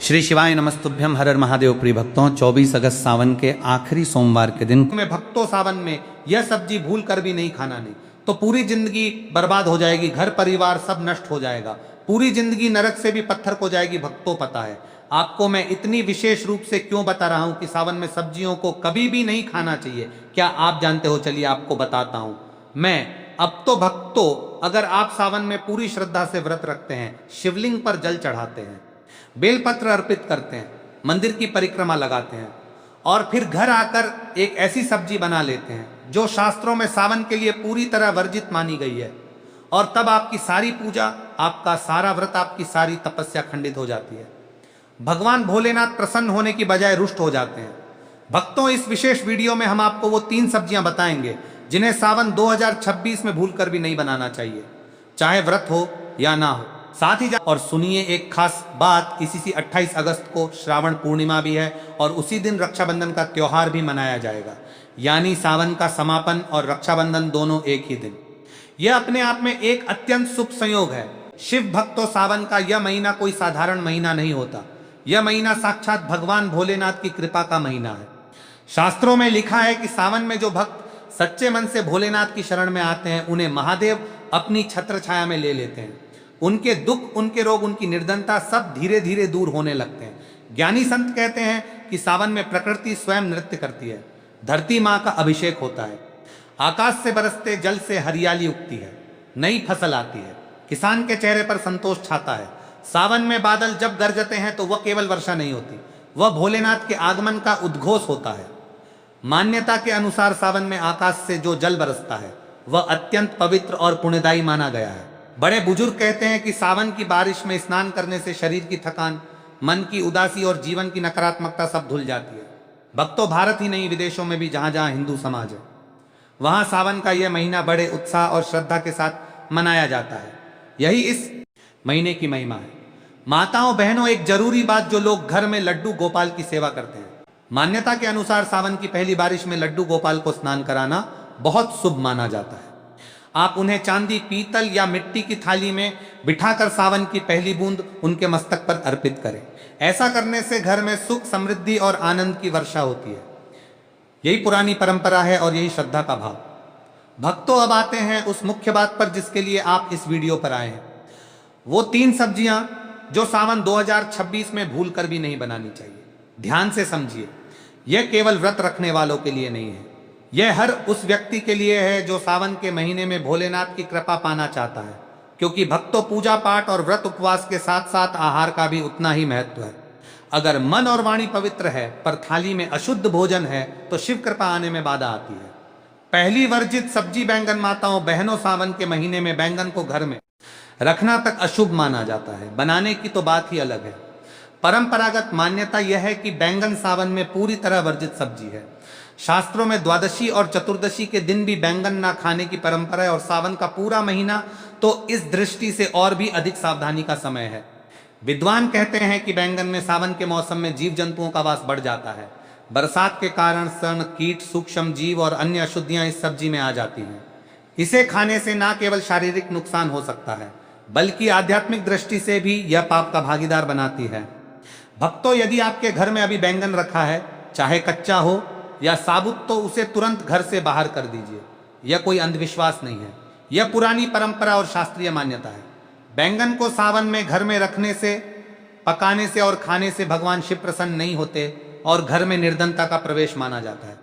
श्री शिवाय नमस्तुभ्यम। हर हर महादेव प्रिय भक्तों, 24 अगस्त सावन के आखिरी सोमवार के दिन में भक्तों सावन में यह सब्जी भूल कर भी नहीं खाना नहीं तो पूरी जिंदगी बर्बाद हो जाएगी, घर परिवार सब नष्ट हो जाएगा, पूरी जिंदगी नरक से भी पत्थर को जाएगी। भक्तों पता है आपको मैं इतनी विशेष रूप से क्यों बता रहा हूं कि सावन में सब्जियों को कभी भी नहीं खाना चाहिए। क्या आप जानते हो? चलिए आपको बताता हूं मैं। अब तो भक्तों, अगर आप सावन में पूरी श्रद्धा से व्रत रखते हैं, शिवलिंग पर जल चढ़ाते हैं, बेलपत्र अर्पित करते हैं, मंदिर की परिक्रमा लगाते हैं और फिर घर आकर एक ऐसी सब्जी बना लेते हैं जो शास्त्रों में सावन के लिए पूरी तरह वर्जित मानी गई है, और तब आपकी सारी पूजा, आपका सारा व्रत, आपकी सारी तपस्या खंडित हो जाती है। भगवान भोलेनाथ प्रसन्न होने की बजाय रुष्ट हो जाते हैं। भक्तों, इस विशेष वीडियो में हम आपको वो 3 सब्जियां बताएंगे जिन्हें सावन 2026 में भूलकर भी नहीं बनाना चाहिए, चाहे व्रत हो या ना हो। साथ ही और सुनिए एक खास बात, इसी 28 अगस्त को श्रावण पूर्णिमा भी है और उसी दिन रक्षाबंधन का त्योहार भी मनाया जाएगा, यानी सावन का समापन और रक्षाबंधन दोनों एक ही दिन। यह अपने आप में एक अत्यंत शुभ संयोग है। शिव भक्तों, सावन का यह महीना कोई साधारण महीना नहीं होता। यह महीना साक्षात भगवान भोलेनाथ की कृपा का महीना है। शास्त्रों में लिखा है कि सावन में जो भक्त सच्चे मन से भोलेनाथ की शरण में आते हैं, उन्हें महादेव अपनी छत्र छाया में ले लेते हैं। उनके दुख, उनके रोग, उनकी निर्धनता सब धीरे धीरे दूर होने लगते हैं। ज्ञानी संत कहते हैं कि सावन में प्रकृति स्वयं नृत्य करती है, धरती माँ का अभिषेक होता है, आकाश से बरसते जल से हरियाली उगती है, नई फसल आती है, किसान के चेहरे पर संतोष छाता है। सावन में बादल जब गरजते हैं तो वह केवल वर्षा नहीं होती, वह भोलेनाथ के आगमन का उद्घोष होता है। मान्यता के अनुसार सावन में आकाश से जो जल बरसता है वह अत्यंत पवित्र और पुण्यदायी माना गया है। बड़े बुजुर्ग कहते हैं कि सावन की बारिश में स्नान करने से शरीर की थकान, मन की उदासी और जीवन की नकारात्मकता सब धुल जाती है। भक्तों, भारत ही नहीं, विदेशों में भी जहां जहां हिंदू समाज है, वहां सावन का यह महीना बड़े उत्साह और श्रद्धा के साथ मनाया जाता है। यही इस महीने की महिमा है। माताओं बहनों, एक जरूरी बात, जो लोग घर में लड्डू गोपाल की सेवा करते हैं, मान्यता के अनुसार सावन की पहली बारिश में लड्डू गोपाल को स्नान कराना बहुत शुभ माना जाता है। आप उन्हें चांदी, पीतल या मिट्टी की थाली में बिठाकर सावन की पहली बूंद उनके मस्तक पर अर्पित करें। ऐसा करने से घर में सुख, समृद्धि और आनंद की वर्षा होती है। यही पुरानी परंपरा है और यही श्रद्धा का भाव। भक्तों, अब आते हैं उस मुख्य बात पर जिसके लिए आप इस वीडियो पर आए हैं। वो 3 सब्जियां जो सावन 2026 में भूल कर भी नहीं बनानी चाहिए। ध्यान से समझिए, यह केवल व्रत रखने वालों के लिए नहीं है, यह हर उस व्यक्ति के लिए है जो सावन के महीने में भोलेनाथ की कृपा पाना चाहता है। क्योंकि भक्तों, पूजा पाठ और व्रत उपवास के साथ साथ आहार का भी उतना ही महत्व है। अगर मन और वाणी पवित्र है पर थाली में अशुद्ध भोजन है तो शिव कृपा आने में बाधा आती है। पहली वर्जित सब्जी बैंगन। माताओं बहनों, सावन के महीने में बैंगन को घर में रखना तक अशुभ माना जाता है। बनाने की तो बात ही अलग है। परंपरागत मान्यता यह है कि बैंगन सावन में पूरी तरह वर्जित सब्जी है। शास्त्रों में द्वादशी और चतुर्दशी के दिन भी बैंगन ना खाने की परंपरा है और सावन का पूरा महीना तो इस दृष्टि से और भी अधिक सावधानी का समय है। विद्वान कहते हैं कि बैंगन में सावन के मौसम में जीव जंतुओं का वास बढ़ जाता है। बरसात के कारण सन, कीट, सूक्ष्म जीव और अन्य अशुद्धियां इस सब्जी में आ जाती हैं। इसे खाने से ना केवल शारीरिक नुकसान हो सकता है बल्कि आध्यात्मिक दृष्टि से भी यह पाप का भागीदार बनाती है। भक्तों, यदि आपके घर में अभी बैंगन रखा है, चाहे कच्चा हो या साबुत, तो उसे तुरंत घर से बाहर कर दीजिए। यह कोई अंधविश्वास नहीं है, यह पुरानी परंपरा और शास्त्रीय मान्यता है। बैंगन को सावन में घर में रखने से, पकाने से और खाने से भगवान शिव प्रसन्न नहीं होते और घर में निर्धनता का प्रवेश माना जाता है।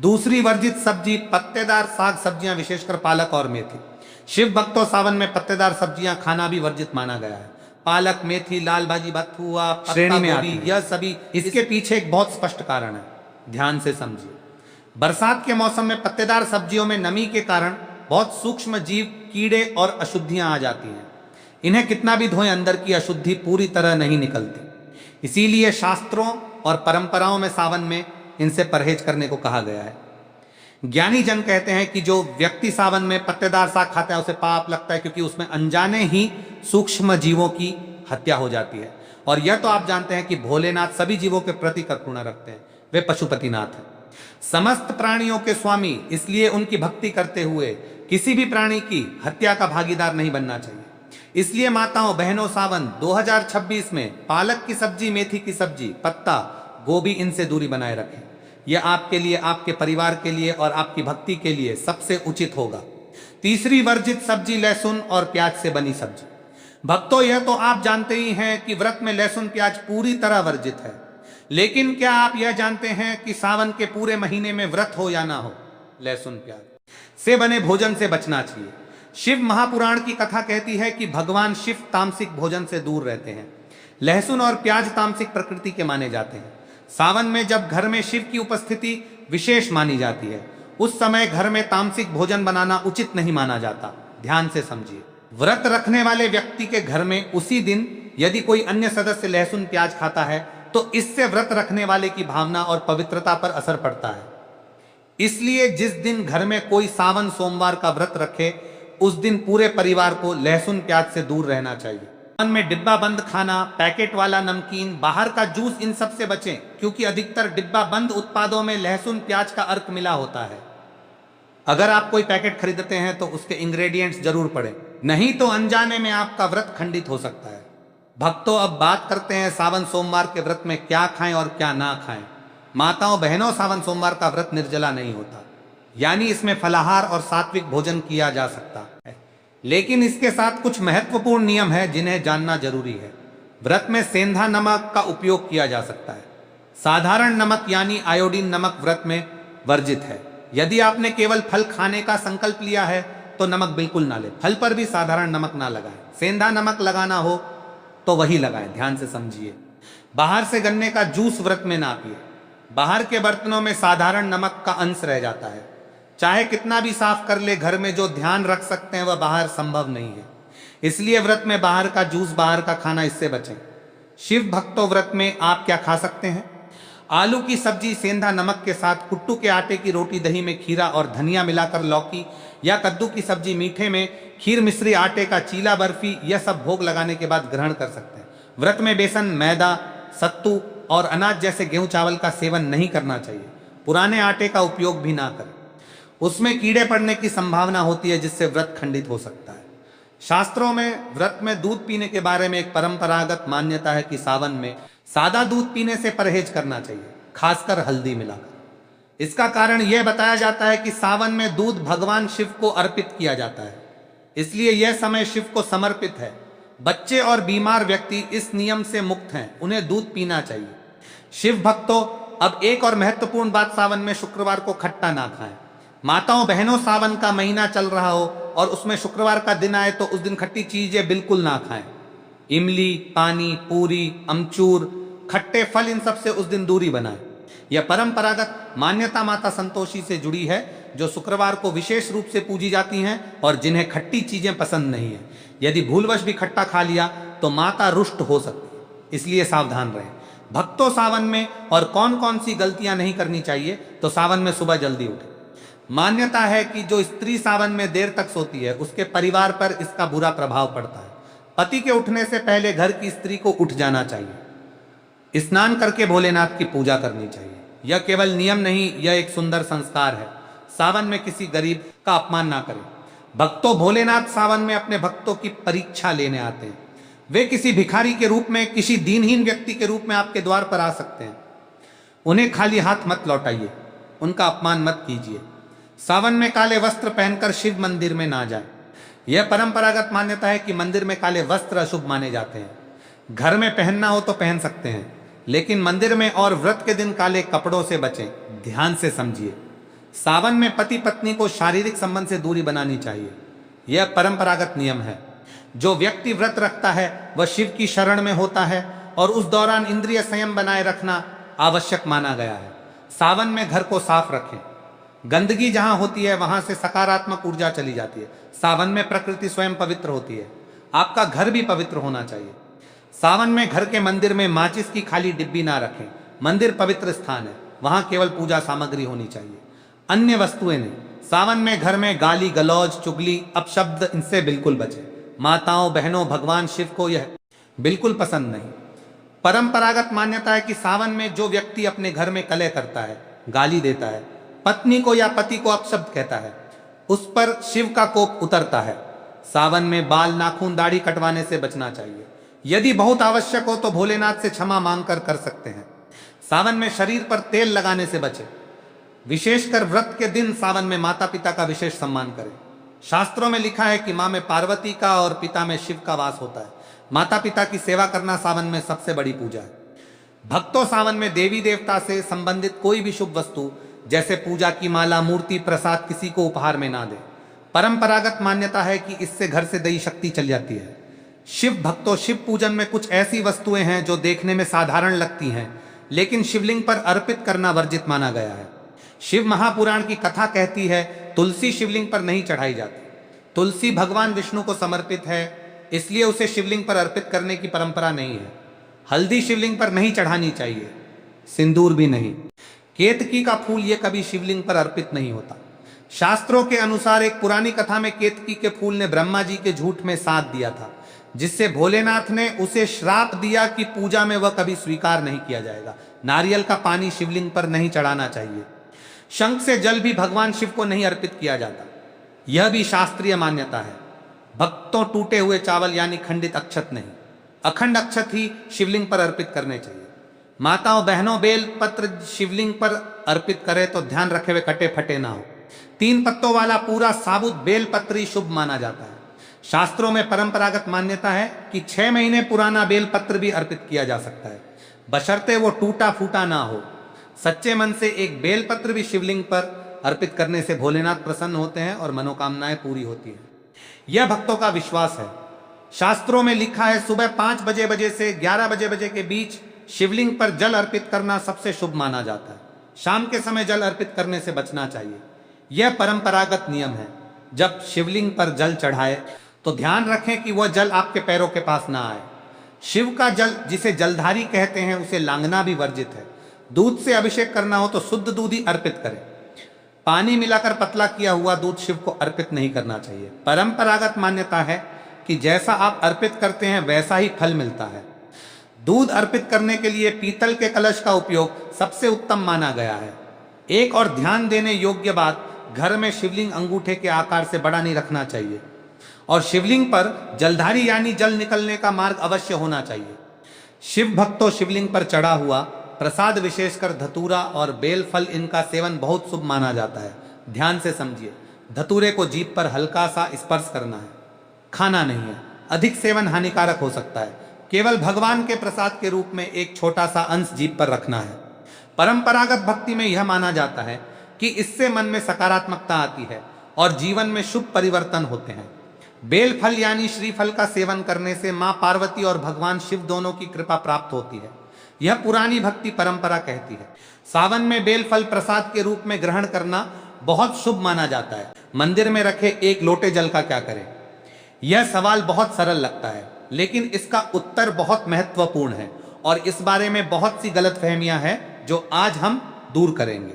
दूसरी वर्जित सब्जी पत्तेदार साग सब्जियां, विशेषकर पालक और मेथी। शिव भक्तों, सावन में पत्तेदार सब्जियां खाना भी वर्जित माना गया है। पालक, मेथी, लाल भाजी, बथुआ श्रेणी में आती है। यह सभी, इसके पीछे एक बहुत स्पष्ट कारण है, ध्यान से समझिए। बरसात के मौसम में पत्तेदार सब्जियों में नमी के कारण बहुत सूक्ष्म जीव, कीड़े और अशुद्धियां आ जाती हैं। इन्हें कितना भी धोएं, अंदर की अशुद्धि पूरी तरह नहीं निकलती। इसीलिए शास्त्रों और परंपराओं में सावन में इनसे परहेज करने को कहा गया है। ज्ञानी जन कहते हैं कि जो व्यक्ति सावन में पत्तेदार साग खाता है उसे पाप लगता है, क्योंकि उसमें अनजाने ही सूक्ष्म जीवों की हत्या हो जाती है। और यह तो आप जानते हैं कि भोलेनाथ सभी जीवों के प्रति करुणा रखते हैं, वे पशुपतिनाथ हैं, समस्त प्राणियों के स्वामी। इसलिए उनकी भक्ति करते हुए किसी भी प्राणी की हत्या का भागीदार नहीं बनना चाहिए। इसलिए माताओं बहनों, सावन 2026 में पालक की सब्जी, मेथी की सब्जी, पत्ता गोभी, इनसे दूरी बनाए रखें। यह आपके लिए, आपके परिवार के लिए और आपकी भक्ति के लिए सबसे उचित होगा। तीसरी वर्जित सब्जी लहसुन और प्याज से बनी सब्जी। भक्तों, यह तो आप जानते ही हैं कि व्रत में लहसुन प्याज पूरी तरह वर्जित है, लेकिन क्या आप यह जानते हैं कि सावन के पूरे महीने में व्रत हो या ना हो, लहसुन प्याज से बने भोजन से बचना चाहिए। शिव महापुराण की कथा कहती है कि भगवान शिव तामसिक भोजन से दूर रहते हैं। लहसुन और प्याज तामसिक प्रकृति के माने जाते हैं। सावन में जब घर में शिव की उपस्थिति विशेष मानी जाती है, उस समय घर में तामसिक भोजन बनाना उचित नहीं माना जाता। ध्यान से समझिए। व्रत रखने वाले व्यक्ति के घर में उसी दिन यदि कोई अन्य सदस्य लहसुन प्याज खाता है तो इससे व्रत रखने वाले की भावना और पवित्रता पर असर पड़ता है। इसलिए जिस दिन घर में कोई सावन सोमवार का व्रत रखे, उस दिन पूरे परिवार को लहसुन प्याज से दूर रहना चाहिए। सावन में डिब्बा बंद खाना, पैकेट वाला नमकीन, बाहर का जूस, इन सब से बचें, क्योंकि अधिकतर डिब्बा बंद उत्पादों में लहसुन प्याज का अर्क मिला होता है। अगर आप कोई पैकेट खरीदते हैं तो उसके इंग्रेडिएंट्स जरूर पढ़ें, नहीं तो अनजाने में आपका व्रत खंडित हो सकता है। भक्तों, अब बात करते हैं सावन सोमवार के व्रत में क्या खाएं और क्या ना खाएं। माताओं बहनों, सावन सोमवार का व्रत निर्जला नहीं होता, यानी इसमें फलाहार और सात्विक भोजन किया जा सकता है, लेकिन इसके साथ कुछ महत्वपूर्ण नियम है जिन्हें जानना जरूरी है। व्रत में सेंधा नमक का उपयोग किया जा सकता है। साधारण नमक यानी आयोडीन नमक व्रत में वर्जित है। यदि आपने केवल फल खाने का संकल्प लिया है तो नमक बिल्कुल ना ले। फल पर भी साधारण नमक ना लगाएं। सेंधा नमक लगाना हो तो वही लगाएं। ध्यान से समझिए। बाहर से गन्ने का जूस व्रत में ना पिए। बाहर के बर्तनों में साधारण नमक का अंश रह जाता है। चाहे कितना भी साफ कर ले, घर में जो ध्यान रख सकते हैं वह बाहर संभव नहीं है। इसलिए व्रत में बाहर का जूस, बाहर का खाना, इससे बचें। शिव भक्तों, व्रत में आप क्या खा सकते हैं? आलू की सब्जी सेंधा नमक के साथ, कुट्टू के आटे की रोटी, दही में खीरा और धनिया मिलाकर लौकी, या कद्दू की सब्जी मीठे में खीर, मिश्री, आटे का चीला, बर्फी, यह सब भोग लगाने के बाद ग्रहण कर सकते हैं। व्रत में बेसन, मैदा, सत्तू और अनाज जैसे गेहूं चावल का सेवन नहीं करना चाहिए। पुराने आटे का उपयोग भी ना करें, उसमें कीड़े पड़ने की संभावना होती है जिससे व्रत खंडित हो सकता है। शास्त्रों में व्रत में दूध पीने के बारे में एक परंपरागत मान्यता है कि सावन में सादा दूध पीने से परहेज करना चाहिए, खासकर हल्दी मिलाकर। इसका कारण यह बताया जाता है कि सावन में दूध भगवान शिव को अर्पित किया जाता है, इसलिए यह समय शिव को समर्पित है। बच्चे और बीमार व्यक्ति इस नियम से मुक्त हैं, उन्हें दूध पीना चाहिए। शिव भक्तों, अब एक और महत्वपूर्ण बात, सावन में शुक्रवार को खट्टा ना खाएं। माताओं बहनों, सावन का महीना चल रहा हो और उसमें शुक्रवार का दिन आए तो उस दिन खट्टी चीजें बिल्कुल ना खाएं। इमली, पानी, पूरी, अमचूर, खट्टे फल, इन सब से उस दिन दूरी बनाएं। यह परंपरागत मान्यता माता संतोषी से जुड़ी है, जो शुक्रवार को विशेष रूप से पूजी जाती हैं और जिन्हें खट्टी चीजें पसंद नहीं है। यदि भूलवश भी खट्टा खा लिया तो माता रुष्ट हो सकती है, इसलिए सावधान रहें। भक्तों, सावन में और कौन कौन सी गलतियां नहीं करनी चाहिए, तो सावन में सुबह जल्दी उठें। मान्यता है कि जो स्त्री सावन में देर तक सोती है उसके परिवार पर इसका बुरा प्रभाव पड़ता है। पति के उठने से पहले घर की स्त्री को उठ जाना चाहिए। स्नान करके भोलेनाथ की पूजा करनी चाहिए। यह केवल नियम नहीं, यह एक सुंदर संस्कार है। सावन में किसी गरीब का अपमान ना करें। भक्तों, भोलेनाथ सावन में अपने भक्तों की परीक्षा लेने आते हैं। वे किसी भिखारी के रूप में, किसी दीनहीन व्यक्ति के रूप में आपके द्वार पर आ सकते हैं। उन्हें खाली हाथ मत लौटाइए, उनका अपमान मत कीजिए। सावन में काले वस्त्र पहनकर शिव मंदिर में ना जाएं। यह परंपरागत मान्यता है कि मंदिर में काले वस्त्र अशुभ माने जाते हैं। घर में पहनना हो तो पहन सकते हैं, लेकिन मंदिर में और व्रत के दिन काले कपड़ों से बचें। ध्यान से समझिए। सावन में पति पत्नी को शारीरिक संबंध से दूरी बनानी चाहिए। यह परंपरागत नियम है। जो व्यक्ति व्रत रखता है वह शिव की शरण में होता है और उस दौरान इंद्रिय संयम बनाए रखना आवश्यक माना गया है। सावन में घर को साफ रखें। गंदगी जहां होती है वहां से सकारात्मक ऊर्जा चली जाती है। सावन में प्रकृति स्वयं पवित्र होती है। आपका घर भी पवित्र होना चाहिए। सावन में घर के मंदिर में माचिस की खाली डिब्बी ना रखें। मंदिर पवित्र स्थान है, वहां केवल पूजा सामग्री होनी चाहिए, अन्य वस्तुएं नहीं। सावन में घर में गाली गलौज, चुगली, अपशब्द, इनसे बिल्कुल बचें। माताओं बहनों, भगवान शिव को यह बिल्कुल पसंद नहीं। परंपरागत मान्यता है कि सावन में जो व्यक्ति अपने घर में कलह करता है, गाली देता है, पत्नी को या पति को अपशब्द कहता है, उस पर शिव का कोप उतरता है। सावन में बाल नाखून दाढ़ी कटवाने से बचना चाहिए। यदि बहुत आवश्यक हो तो भोलेनाथ से क्षमा मांगकर कर सकते हैं। सावन में शरीर पर तेल लगाने से बचें। विशेषकर व्रत के दिन सावन में माता पिता का विशेष सम्मान करें। शास्त्रों में लिखा है कि माँ में पार्वती का और पिता में शिव का वास होता है। माता पिता की सेवा करना सावन में सबसे बड़ी पूजा है। भक्तों, सावन में देवी देवता से संबंधित कोई भी शुभ वस्तु जैसे पूजा की माला, मूर्ति, प्रसाद किसी को उपहार में ना दे। परंपरागत मान्यता है कि इससे घर से दैवी शक्ति चल जाती है। शिव भक्तों, शिव पूजन में कुछ ऐसी वस्तुएं हैं जो देखने में साधारण लगती हैं, लेकिन शिवलिंग पर अर्पित करना वर्जित माना गया है। शिव महापुराण की कथा कहती है तुलसी शिवलिंग पर नहीं चढ़ाई जाती। तुलसी भगवान विष्णु को समर्पित है, इसलिए उसे शिवलिंग पर अर्पित करने की परंपरा नहीं है। हल्दी शिवलिंग पर नहीं चढ़ानी चाहिए, सिंदूर भी नहीं। केतकी का फूल ये कभी शिवलिंग पर अर्पित नहीं होता। शास्त्रों के अनुसार एक पुरानी कथा में केतकी के फूल ने ब्रह्मा जी के झूठ में साथ दिया था, जिससे भोलेनाथ ने उसे श्राप दिया कि पूजा में वह कभी स्वीकार नहीं किया जाएगा। नारियल का पानी शिवलिंग पर नहीं चढ़ाना चाहिए। शंख से जल भी भगवान शिव को नहीं अर्पित किया जाता, यह भी शास्त्रीय मान्यता है। भक्तों, टूटे हुए चावल यानी खंडित अक्षत नहीं, अखंड अक्षत ही शिवलिंग पर अर्पित करने चाहिए। माताओं बहनों, बेल पत्र शिवलिंग पर अर्पित करें तो ध्यान रखे हुए कटे फटे ना हो। 3 पत्तों वाला पूरा साबुत बेल पत्र ही शुभ माना जाता है। शास्त्रों में परंपरागत मान्यता है कि 6 महीने पुराना बेल पत्र भी अर्पित किया जा सकता है, बशर्ते वो टूटा फूटा ना हो। सच्चे मन से एक बेल पत्र भी शिवलिंग पर अर्पित करने से भोलेनाथ प्रसन्न होते हैं और मनोकामनाएं पूरी होती हैं। यह भक्तों का विश्वास है। शास्त्रों में लिखा है सुबह 5 बजे से 11 बजे के बीच शिवलिंग पर जल अर्पित करना सबसे शुभ माना जाता है। शाम के समय जल अर्पित करने से बचना चाहिए। यह परंपरागत नियम है। जब शिवलिंग पर जल चढ़ाए तो ध्यान रखें कि वह जल आपके पैरों के पास ना आए। शिव का जल, जिसे जलधारी कहते हैं, उसे लांघना भी वर्जित है। दूध से अभिषेक करना हो तो शुद्ध दूध ही अर्पित करें। पानी मिलाकर पतला किया हुआ दूध शिव को अर्पित नहीं करना चाहिए। परंपरागत मान्यता है कि जैसा आप अर्पित करते हैं वैसा ही फल मिलता है। दूध अर्पित करने के लिए पीतल के कलश का उपयोग सबसे उत्तम माना गया है। एक और ध्यान देने योग्य बात, घर में शिवलिंग अंगूठे के आकार से बड़ा नहीं रखना चाहिए और शिवलिंग पर जलधारी यानी जल निकलने का मार्ग अवश्य होना चाहिए। शिव भक्तों, शिवलिंग पर चढ़ा हुआ प्रसाद, विशेषकर धतूरा और बेल फल, इनका सेवन बहुत शुभ माना जाता है। ध्यान से समझिए, धतूरे को जीभ पर हल्का सा स्पर्श करना है, खाना नहीं है। अधिक सेवन हानिकारक हो सकता है। केवल भगवान के प्रसाद के रूप में एक छोटा सा अंश जीभ पर रखना है। परंपरागत भक्ति में यह माना जाता है कि इससे मन में सकारात्मकता आती है और जीवन में शुभ परिवर्तन होते हैं। बेल फल यानी श्रीफल का सेवन करने से मां पार्वती और भगवान शिव दोनों की कृपा प्राप्त होती है। यह पुरानी भक्ति परंपरा कहती है। सावन में बेल फल प्रसाद के रूप में ग्रहण करना बहुत शुभ माना जाता है। मंदिर में रखे एक लोटे जल का क्या करें? यह सवाल बहुत सरल लगता है, लेकिन इसका उत्तर बहुत महत्वपूर्ण है और इस बारे में बहुत सी गलतफहमियां हैं जो आज हम दूर करेंगे।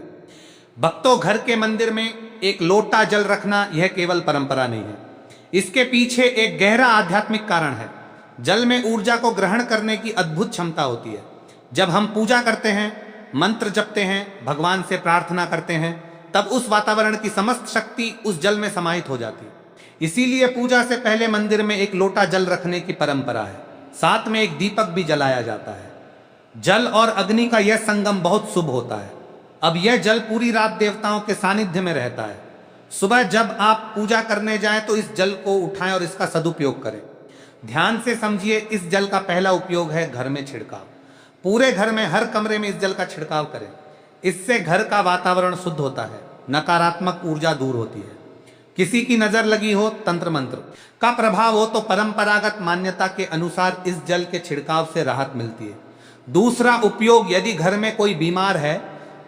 भक्तों, घर के मंदिर में एक लोटा जल रखना यह केवल परंपरा नहीं है, इसके पीछे एक गहरा आध्यात्मिक कारण है। जल में ऊर्जा को ग्रहण करने की अद्भुत क्षमता होती है। जब हम पूजा करते हैं, मंत्र जपते हैं, भगवान से प्रार्थना करते हैं, तब उस वातावरण की समस्त शक्ति उस जल में समाहित हो जाती है। इसीलिए पूजा से पहले मंदिर में एक लोटा जल रखने की परंपरा है। साथ में एक दीपक भी जलाया जाता है। जल और अग्नि का यह संगम बहुत शुभ होता है। अब यह जल पूरी रात देवताओं के सानिध्य में रहता है। सुबह जब आप पूजा करने जाएं तो इस जल को उठाएं और इसका सदुपयोग करें। ध्यान से समझिए, इस जल का पहला उपयोग है घर में छिड़काव। पूरे घर में हर कमरे में इस जल का छिड़काव करें। इससे घर का वातावरण शुद्ध होता है, नकारात्मक ऊर्जा दूर होती है। किसी की नजर लगी हो, तंत्र मंत्र का प्रभाव हो तो परंपरागत मान्यता के अनुसार इस जल के छिड़काव से राहत मिलती है। दूसरा उपयोग, यदि घर में कोई बीमार है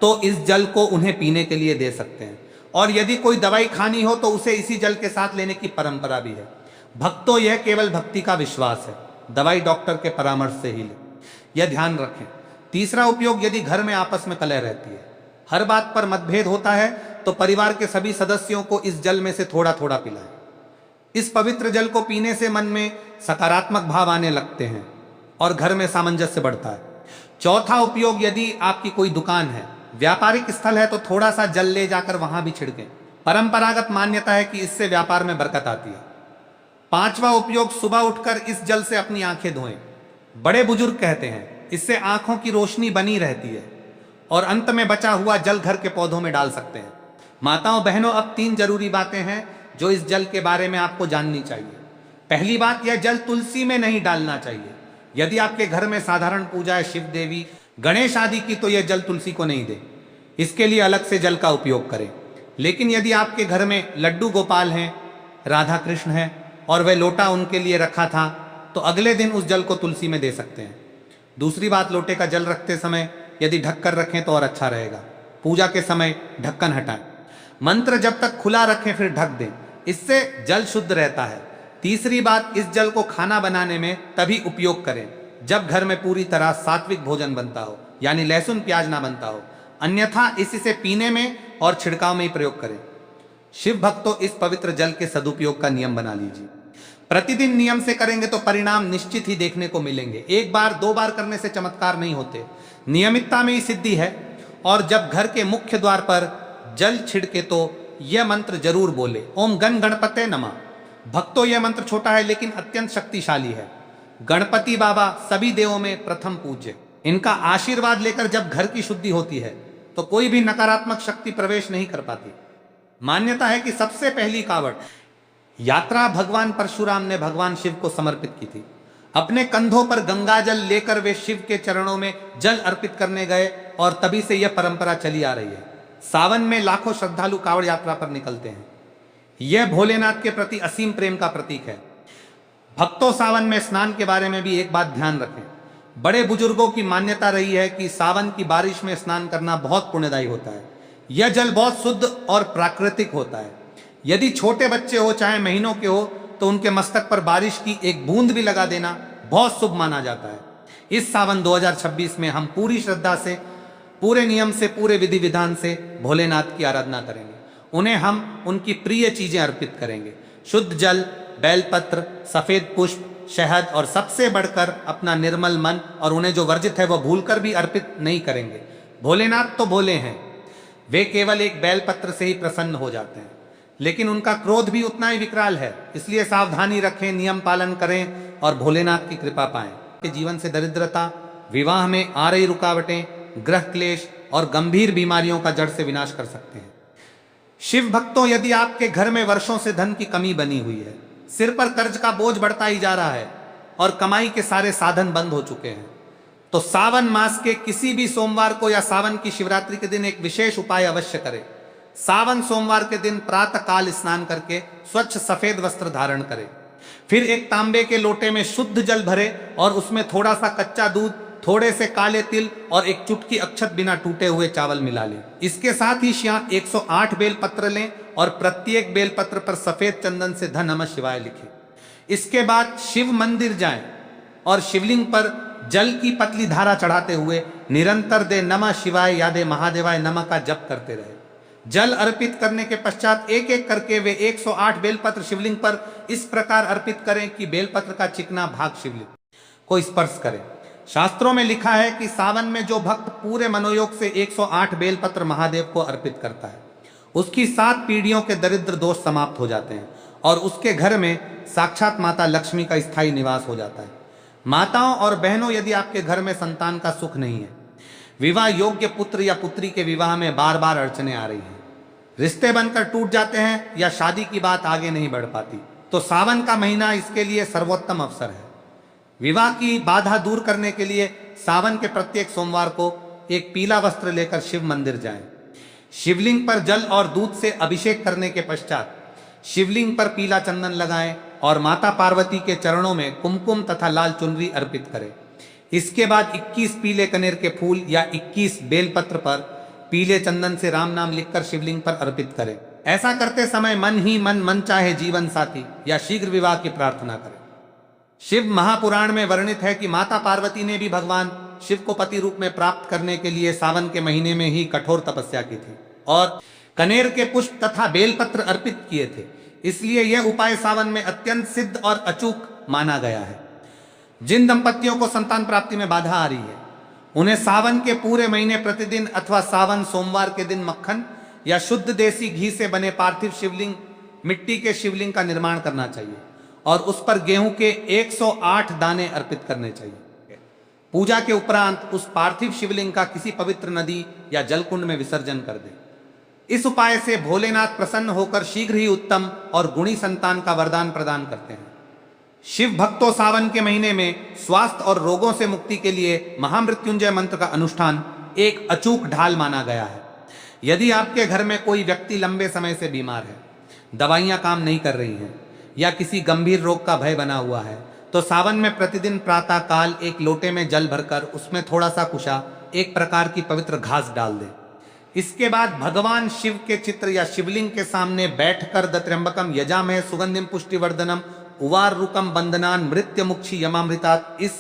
तो इस जल को उन्हें पीने के लिए दे सकते हैं, और यदि कोई दवाई खानी हो तो उसे इसी जल के साथ लेने की परंपरा भी है। भक्तों, यह केवल भक्ति का विश्वास है, दवाई डॉक्टर के परामर्श से ही लें, यह ध्यान रखें। तीसरा उपयोग, यदि घर में आपस में कलह रहती है, हर बात पर मतभेद होता है, तो परिवार के सभी सदस्यों को इस जल में से थोड़ा थोड़ा पिलाएं। इस पवित्र जल को पीने से मन में सकारात्मक भाव आने लगते हैं और घर में सामंजस्य बढ़ता है। चौथा उपयोग, यदि आपकी कोई दुकान है, व्यापारिक स्थल है, तो थोड़ा सा जल ले जाकर वहां भी छिड़कें। परंपरागत मान्यता है कि इससे व्यापार में बरकत आती है। 5वां उपयोग, सुबह उठकर इस जल से अपनी आंखें धोएं। बड़े बुजुर्ग कहते हैं इससे आंखों की रोशनी बनी रहती है। और अंत में बचा हुआ जल घर के पौधों में डाल सकते हैं। माताओं बहनों, अब 3 जरूरी बातें हैं जो इस जल के बारे में आपको जाननी चाहिए। पहली बात, यह जल तुलसी में नहीं डालना चाहिए। यदि आपके घर में साधारण पूजा है, शिव देवी, गणेश आदि की, तो यह जल तुलसी को नहीं दे, इसके लिए अलग से जल का उपयोग करें। लेकिन यदि आपके घर में लड्डू गोपाल हैं, राधा कृष्ण हैं और वह लोटा उनके लिए रखा था, तो अगले दिन उस जल को तुलसी में दे सकते हैं। दूसरी बात, लोटे का जल रखते समय यदि ढककर रखें तो और अच्छा रहेगा। पूजा के समय ढक्कन हटाएं। मंत्र जब तक खुला रखें फिर ढक दें, इससे जल शुद्ध रहता है। तीसरी बात, इस जल को खाना बनाने में तभी उपयोग करें जब घर में पूरी तरह सात्विक भोजन बनता हो, यानी लहसुन प्याज ना बनता हो, अन्यथा इसे पीने में और छिड़काव में ही प्रयोग करें। शिव भक्तों, इस पवित्र जल के सदुपयोग का नियम बना लीजिए। प्रतिदिन नियम से करेंगे तो परिणाम निश्चित ही देखने को मिलेंगे। 1 बार 2 बार करने से चमत्कार नहीं होते, नियमितता में ही सिद्धि है। और जब घर के मुख्य द्वार पर जल छिड़के तो यह मंत्र जरूर बोले, ओम गण गणपते नमः। भक्तों, यह मंत्र छोटा है लेकिन अत्यंत शक्तिशाली है। गणपति बाबा सभी देवों में प्रथम पूज्य। इनका आशीर्वाद लेकर जब घर की शुद्धि होती है तो कोई भी नकारात्मक शक्ति प्रवेश नहीं कर पाती। मान्यता है कि सबसे पहली कावड़ यात्रा भगवान परशुराम ने भगवान शिव को समर्पित की थी। अपने कंधों पर गंगाजल लेकर वे शिव के चरणों में जल अर्पित करने गए और तभी से यह परंपरा चली आ रही है। सावन में लाखों श्रद्धालु कावड़ यात्रा पर निकलते हैं। यह भोलेनाथ के प्रति असीम प्रेम का प्रतीक है। भक्तों, सावन में स्नान के बारे में भी एक बात ध्यान रखें। बड़े बुजुर्गों की मान्यता रही है कि सावन की बारिश में स्नान करना बहुत पुण्यदायी होता है। यह जल बहुत शुद्ध और प्राकृतिक होता है। यदि छोटे बच्चे हो चाहे महीनों के हो तो उनके मस्तक पर बारिश की एक बूंद भी लगा देना बहुत शुभ माना जाता है। इस सावन 2026 में हम पूरी श्रद्धा से, पूरे नियम से, पूरे विधि विधान से भोलेनाथ की आराधना करेंगे। उन्हें हम उनकी प्रिय चीजें अर्पित करेंगे। शुद्ध जल, बेलपत्र, सफेद पुष्प, शहद और सबसे बढ़कर अपना निर्मल मन, और उन्हें जो वर्जित है वह भूलकर भी अर्पित नहीं करेंगे। भोलेनाथ तो भोले हैं, वे केवल एक बेलपत्र से ही प्रसन्न हो जाते हैं, लेकिन उनका क्रोध भी उतना ही विकराल है। इसलिए सावधानी रखें, नियम पालन करें और भोलेनाथ की कृपा पाएं। के जीवन से दरिद्रता, विवाह में आ रही रुकावटें, ग्रह क्लेश और गंभीर बीमारियों का जड़ से विनाश कर सकते हैं। शिव भक्तों, यदि आपके घर में वर्षों से धन की कमी बनी हुई है, सिर पर कर्ज का बोझ बढ़ता ही जा रहा है और कमाई के सारे साधन बंद हो चुके हैं, तो सावन मास के किसी भी सोमवार को या सावन की शिवरात्रि के दिन एक विशेष उपाय अवश्य करें। सावन सोमवार के दिन प्रातः काल स्नान करके स्वच्छ सफेद वस्त्र धारण करें। फिर एक तांबे के लोटे में शुद्ध जल भरे और उसमें थोड़ा सा कच्चा दूध, थोड़े से काले तिल और एक चुटकी अक्षत बिना टूटे हुए चावल मिला लें। इसके साथ ही 108 बेल पत्र लें और प्रत्येक बेल पत्र पर सफेद चंदन से धन नमः शिवाय लिखें। इसके बाद शिव मंदिर जाएं और शिवलिंग पर जल की पतली धारा चढ़ाते हुए निरंतर दे नमः शिवाय यादे महादेवाय नमः का जप करते रहे। जल अर्पित करने के पश्चात एक एक करके वे 108 बेलपत्र शिवलिंग पर इस प्रकार अर्पित करें कि बेलपत्र का चिकना भाग शिवलिंग को स्पर्श करे। शास्त्रों में लिखा है कि सावन में जो भक्त पूरे मनोयोग से 108 बेलपत्र महादेव को अर्पित करता है, उसकी 7 पीढ़ियों के दरिद्र दोष समाप्त हो जाते हैं और उसके घर में साक्षात माता लक्ष्मी का स्थायी निवास हो जाता है। माताओं और बहनों, यदि आपके घर में संतान का सुख नहीं है, विवाह योग्य पुत्र या पुत्री के विवाह में बार बार अड़चने आ रही हैं, रिश्ते बनकर टूट जाते हैं या शादी की बात आगे नहीं बढ़ पाती, तो सावन का महीना इसके लिए सर्वोत्तम अवसर है। विवाह की बाधा दूर करने के लिए सावन के प्रत्येक सोमवार को एक पीला वस्त्र लेकर शिव मंदिर जाएं। शिवलिंग पर जल और दूध से अभिषेक करने के पश्चात शिवलिंग पर पीला चंदन लगाएं और माता पार्वती के चरणों में कुमकुम तथा लाल चुनरी अर्पित करें। इसके बाद 21 पीले कनेर के फूल या 21 बेलपत्र पर पीले चंदन से राम नाम लिखकर शिवलिंग पर अर्पित करें। ऐसा करते समय मन ही मन चाहे जीवन साथी या शीघ्र विवाह की प्रार्थना करें। शिव महापुराण में वर्णित है कि माता पार्वती ने भी भगवान शिव को पति रूप में प्राप्त करने के लिए सावन के महीने में ही कठोर तपस्या की थी और कनेर के पुष्प तथा बेलपत्र अर्पित किए थे। इसलिए यह उपाय सावन में अत्यंत सिद्ध और अचूक माना गया है। जिन दंपतियों को संतान प्राप्ति में बाधा आ रही है, उन्हें सावन के पूरे महीने प्रतिदिन अथवा सावन सोमवार के दिन मक्खन या शुद्ध देसी घी से बने पार्थिव शिवलिंग, मिट्टी के शिवलिंग का निर्माण करना चाहिए और उस पर गेहूं के 108 दाने अर्पित करने चाहिए। पूजा के उपरांत उस पार्थिव शिवलिंग का किसी पवित्र नदी या जलकुंड में विसर्जन कर दें। इस उपाय से भोलेनाथ प्रसन्न होकर शीघ्र ही उत्तम और गुणी संतान का वरदान प्रदान करते हैं। शिव भक्तों, सावन के महीने में स्वास्थ्य और रोगों से मुक्ति के लिए महामृत्युंजय मंत्र का अनुष्ठान एक अचूक ढाल माना गया है। यदि आपके घर में कोई व्यक्ति लंबे समय से बीमार है, दवाइयां काम नहीं कर रही हैं या किसी गंभीर रोग का भय बना हुआ है, तो सावन में प्रतिदिन प्रातः काल एक लोटे में जल भरकर उसमें थोड़ा सा कुशा, एक प्रकार की पवित्र घास डाल दें। इसके बाद भगवान शिव के चित्र या शिवलिंग के सामने बैठकर दत्र्यंबकम यजामहे सुगंधिम पुष्टिवर्धनम उवार रुकम बंदनान मृत्यु मुक्षी यमामृतात, इस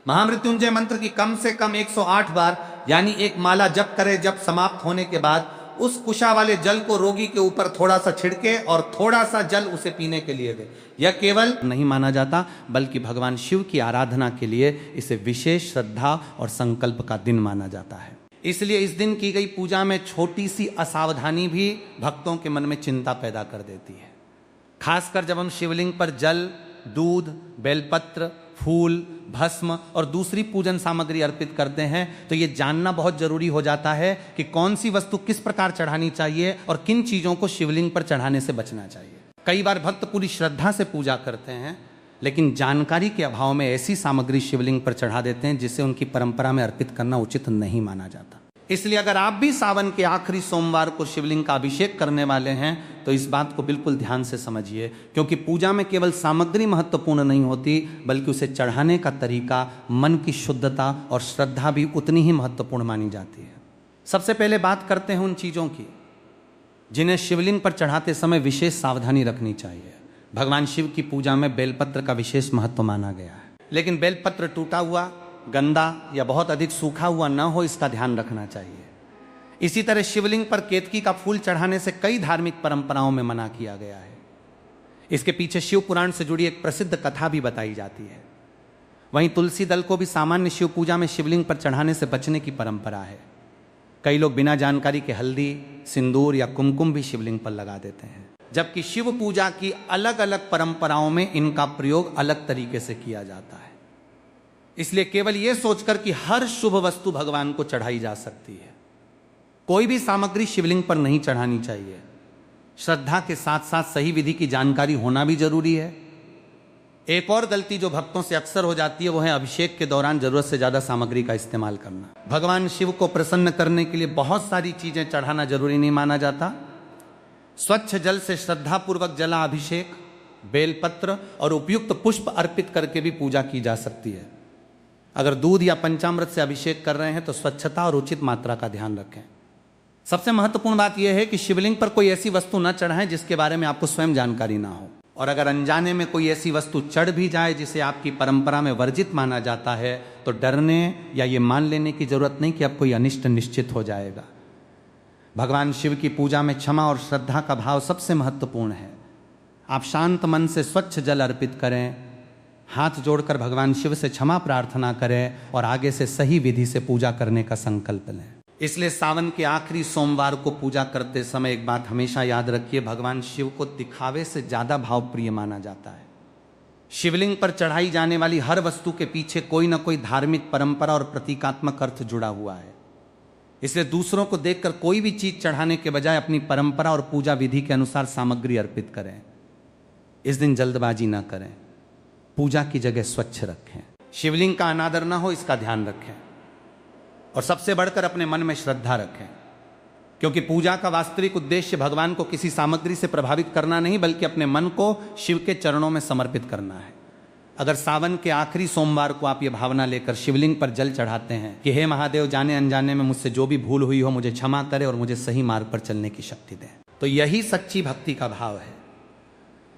महामृत्युंजय मंत्र की कम से कम 108 बार यानी एक माला जप करे। जब समाप्त होने के बाद उस कुशा वाले जल को रोगी के ऊपर थोड़ा सा छिड़के और थोड़ा सा जल उसे पीने के लिए दे। यह केवल नहीं माना जाता, बल्कि भगवान शिव की आराधना के लिए इसे विशेष श्रद्धा और संकल्प का दिन माना जाता है। इसलिए इस दिन की गई पूजा में छोटी सी असावधानी भी भक्तों के मन में चिंता पैदा कर देती है। खासकर जब हम शिवलिंग पर जल, दूध, बेलपत्र, फूल, भस्म और दूसरी पूजन सामग्री अर्पित करते हैं तो ये जानना बहुत जरूरी हो जाता है कि कौन सी वस्तु किस प्रकार चढ़ानी चाहिए और किन चीजों को शिवलिंग पर चढ़ाने से बचना चाहिए। कई बार भक्त पूरी श्रद्धा से पूजा करते हैं, लेकिन जानकारी के अभाव में ऐसी सामग्री शिवलिंग पर चढ़ा देते हैं जिसे उनकी परंपरा में अर्पित करना उचित नहीं माना जाता। इसलिए अगर आप भी सावन के आखिरी सोमवार को शिवलिंग का अभिषेक करने वाले हैं तो इस बात को बिल्कुल ध्यान से समझिए, क्योंकि पूजा में केवल सामग्री महत्वपूर्ण नहीं होती, बल्कि उसे चढ़ाने का तरीका, मन की शुद्धता और श्रद्धा भी उतनी ही महत्वपूर्ण मानी जाती है। सबसे पहले बात करते हैं उन चीज़ों की जिन्हें शिवलिंग पर चढ़ाते समय विशेष सावधानी रखनी चाहिए। भगवान शिव की पूजा में बेलपत्र का विशेष महत्व माना गया है, लेकिन बेलपत्र टूटा हुआ, गंदा या बहुत अधिक सूखा हुआ न हो, इसका ध्यान रखना चाहिए। इसी तरह शिवलिंग पर केतकी का फूल चढ़ाने से कई धार्मिक परंपराओं में मना किया गया है। इसके पीछे शिव पुराण से जुड़ी एक प्रसिद्ध कथा भी बताई जाती है। वहीं तुलसी दल को भी सामान्य शिव पूजा में शिवलिंग पर चढ़ाने से बचने की परंपरा है। कई लोग बिना जानकारी के हल्दी, सिंदूर या कुमकुम भी शिवलिंग पर लगा देते हैं, जबकि शिव पूजा की अलग अलग परंपराओं में इनका प्रयोग अलग तरीके से किया जाता है। इसलिए केवल यह सोचकर कि हर शुभ वस्तु भगवान को चढ़ाई जा सकती है, कोई भी सामग्री शिवलिंग पर नहीं चढ़ानी चाहिए। श्रद्धा के साथ साथ सही विधि की जानकारी होना भी जरूरी है। एक और गलती जो भक्तों से अक्सर हो जाती है वो है अभिषेक के दौरान जरूरत से ज्यादा सामग्री का इस्तेमाल करना। भगवान शिव को प्रसन्न करने के लिए बहुत सारी चीजें चढ़ाना जरूरी नहीं माना जाता। स्वच्छ जल से श्रद्धापूर्वक जला अभिषेक, बेलपत्र और उपयुक्त पुष्प अर्पित करके भी पूजा की जा सकती है। अगर दूध या पंचामृत से अभिषेक कर रहे हैं तो स्वच्छता और उचित मात्रा का ध्यान रखें। सबसे महत्वपूर्ण बात यह है कि शिवलिंग पर कोई ऐसी वस्तु न चढ़ाएं जिसके बारे में आपको स्वयं जानकारी ना हो, और अगर अनजाने में कोई ऐसी वस्तु चढ़ भी जाए जिसे आपकी परंपरा में वर्जित माना जाता है तो डरने या ये मान लेने की जरूरत नहीं कि अब कोई अनिष्ट निश्चित हो जाएगा। भगवान शिव की पूजा में क्षमा और श्रद्धा का भाव सबसे महत्वपूर्ण है। आप शांत मन से स्वच्छ जल अर्पित करें, हाथ जोड़कर भगवान शिव से क्षमा प्रार्थना करें और आगे से सही विधि से पूजा करने का संकल्प लें। इसलिए सावन के आखिरी सोमवार को पूजा करते समय एक बात हमेशा याद रखिए, भगवान शिव को दिखावे से ज्यादा भावप्रिय माना जाता है। शिवलिंग पर चढ़ाई जाने वाली हर वस्तु के पीछे कोई ना कोई धार्मिक परंपरा और प्रतीकात्मक अर्थ जुड़ा हुआ है। इसलिए दूसरों को देखकर कोई भी चीज चढ़ाने के बजाय अपनी परंपरा और पूजा विधि के अनुसार सामग्री अर्पित करें। इस दिन जल्दबाजी ना करें, पूजा की जगह स्वच्छ रखें, शिवलिंग का अनादर ना हो इसका ध्यान रखें, और सबसे बढ़कर अपने मन में श्रद्धा रखें, क्योंकि पूजा का वास्तविक उद्देश्य भगवान को किसी सामग्री से प्रभावित करना नहीं बल्कि अपने मन को शिव के चरणों में समर्पित करना है। अगर सावन के आखिरी सोमवार को आप ये भावना लेकर शिवलिंग पर जल चढ़ाते हैं कि हे महादेव, जाने अनजाने में मुझसे जो भी भूल हुई हो मुझे क्षमा करे और मुझे सही मार्ग पर चलने की शक्ति दें, तो यही सच्ची भक्ति का भाव है।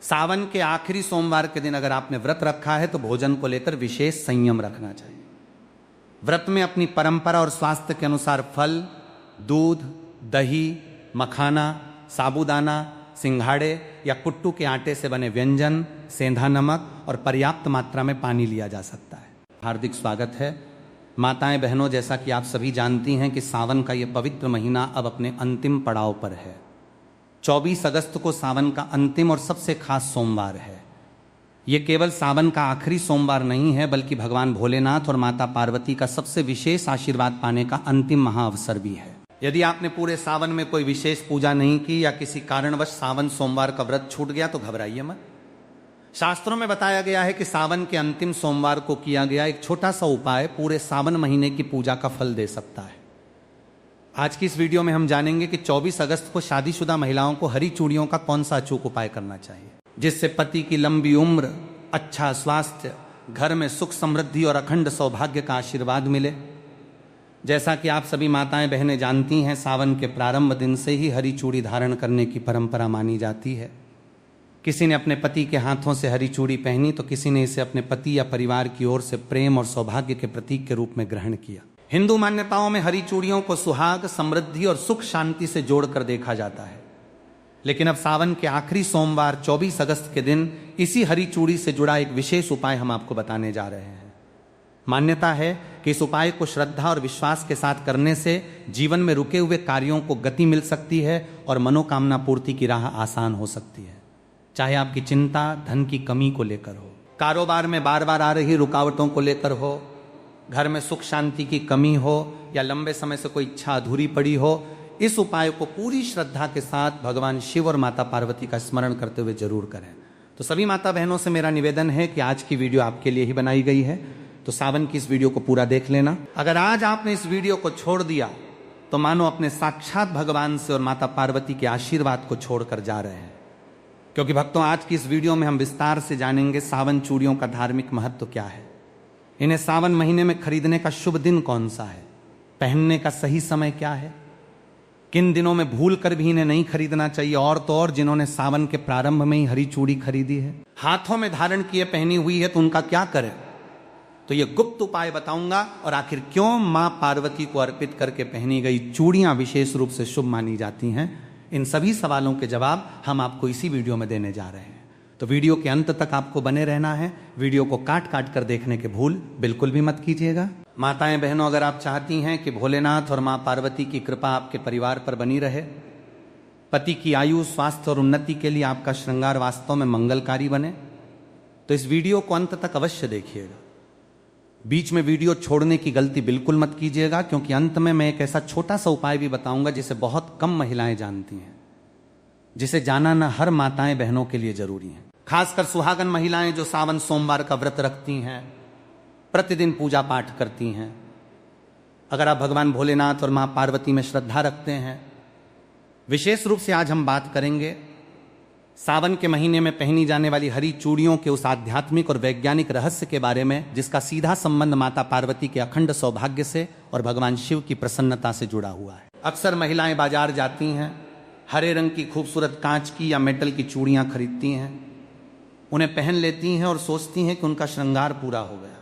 सावन के आखिरी सोमवार के दिन अगर आपने व्रत रखा है तो भोजन को लेकर विशेष संयम रखना चाहिए। व्रत में अपनी परंपरा और स्वास्थ्य के अनुसार फल, दूध, दही, मखाना, साबूदाना, सिंघाड़े या कुट्टू के आटे से बने व्यंजन, सेंधा नमक और पर्याप्त मात्रा में पानी लिया जा सकता है। हार्दिक स्वागत है माताएं बहनों, जैसा कि आप सभी जानती हैं कि सावन का ये पवित्र महीना अब अपने अंतिम पड़ाव पर है। 24 अगस्त को सावन का अंतिम और सबसे खास सोमवार है। ये केवल सावन का आखिरी सोमवार नहीं है, बल्कि भगवान भोलेनाथ और माता पार्वती का सबसे विशेष आशीर्वाद पाने का अंतिम महाअवसर भी है। यदि आपने पूरे सावन में कोई विशेष पूजा नहीं की या किसी कारणवश सावन सोमवार का व्रत छूट गया तो घबराइए मत। शास्त्रों में बताया गया है कि सावन के अंतिम सोमवार को किया गया एक छोटा सा उपाय पूरे सावन महीने की पूजा का फल दे सकता है। आज की इस वीडियो में हम जानेंगे कि 24 अगस्त को शादीशुदा महिलाओं को हरी चूड़ियों का कौन सा अचूक उपाय करना चाहिए, जिससे पति की लंबी उम्र, अच्छा स्वास्थ्य, घर में सुख समृद्धि और अखंड सौभाग्य का आशीर्वाद मिले। जैसा कि आप सभी माताएं बहनें जानती हैं, सावन के प्रारंभ दिन से ही हरी चूड़ी धारण करने की परंपरा मानी जाती है। किसी ने अपने पति के हाथों से हरी चूड़ी पहनी तो किसी ने इसे अपने पति या परिवार की ओर से प्रेम और सौभाग्य के प्रतीक के रूप में ग्रहण किया। हिंदू मान्यताओं में हरी चूड़ियों को सुहाग, समृद्धि और सुख शांति से जोड़कर देखा जाता है। लेकिन अब सावन के आखिरी सोमवार 24 अगस्त के दिन इसी हरी चूड़ी से जुड़ा एक विशेष उपाय हम आपको बताने जा रहे हैं। मान्यता है कि इस उपाय को श्रद्धा और विश्वास के साथ करने से जीवन में रुके हुए कार्यों को गति मिल सकती है और मनोकामना पूर्ति की राह आसान हो सकती है। चाहे आपकी चिंता धन की कमी को लेकर हो, कारोबार में बार बार आ रही रुकावटों को लेकर हो, घर में सुख शांति की कमी हो या लंबे समय से कोई इच्छा अधूरी पड़ी हो, इस उपाय को पूरी श्रद्धा के साथ भगवान शिव और माता पार्वती का स्मरण करते हुए जरूर करें। तो सभी माता बहनों से मेरा निवेदन है कि आज की वीडियो आपके लिए ही बनाई गई है, तो सावन की इस वीडियो को पूरा देख लेना। अगर आज आपने इस वीडियो को छोड़ दिया तो मानो अपने साक्षात भगवान से और माता पार्वती के आशीर्वाद को छोड़कर जा रहे हैं। क्योंकि भक्तों, आज की इस वीडियो में हम विस्तार से जानेंगे सावन चूड़ियों का धार्मिक महत्व क्या है, इन्हें सावन महीने में खरीदने का शुभ दिन कौन सा है, पहनने का सही समय क्या है, किन दिनों में भूल कर भी इन्हें नहीं खरीदना चाहिए, और तो और जिन्होंने सावन के प्रारंभ में ही हरी चूड़ी खरीदी है, हाथों में धारण किए पहनी हुई है, तो उनका क्या करें। तो ये गुप्त उपाय बताऊंगा, और आखिर क्यों मां पार्वती को अर्पित करके पहनी गई चूड़ियां विशेष रूप से शुभ मानी जाती हैं, इन सभी सवालों के जवाब हम आपको इसी वीडियो में देने जा रहे हैं। तो वीडियो के अंत तक आपको बने रहना है। वीडियो को काट काट कर देखने के भूल बिल्कुल भी मत कीजिएगा। माताएं बहनों, अगर आप चाहती हैं कि भोलेनाथ और मां पार्वती की कृपा आपके परिवार पर बनी रहे, पति की आयु, स्वास्थ्य और उन्नति के लिए आपका श्रृंगार वास्तव में मंगलकारी बने, तो इस वीडियो को अंत तक अवश्य देखिएगा। बीच में वीडियो छोड़ने की गलती बिल्कुल मत कीजिएगा, क्योंकि अंत में मैं एक ऐसा छोटा सा उपाय भी बताऊंगा जिसे बहुत कम महिलाएं जानती हैं, जिसे जानना हर माताएं बहनों के लिए जरूरी है। खासकर सुहागन महिलाएं जो सावन सोमवार का व्रत रखती हैं, प्रतिदिन पूजा पाठ करती हैं। अगर आप भगवान भोलेनाथ और मां पार्वती में श्रद्धा रखते हैं, विशेष रूप से आज हम बात करेंगे सावन के महीने में पहनी जाने वाली हरी चूड़ियों के उस आध्यात्मिक और वैज्ञानिक रहस्य के बारे में, जिसका सीधा संबंध माता पार्वती के अखंड सौभाग्य से और भगवान शिव की प्रसन्नता से जुड़ा हुआ है। अक्सर महिलाएं बाजार जाती हैं, हरे रंग की खूबसूरत कांच की या मेटल की चूड़ियां खरीदती हैं, उन्हें पहन लेती हैं और सोचती हैं कि उनका श्रृंगार पूरा हो गया।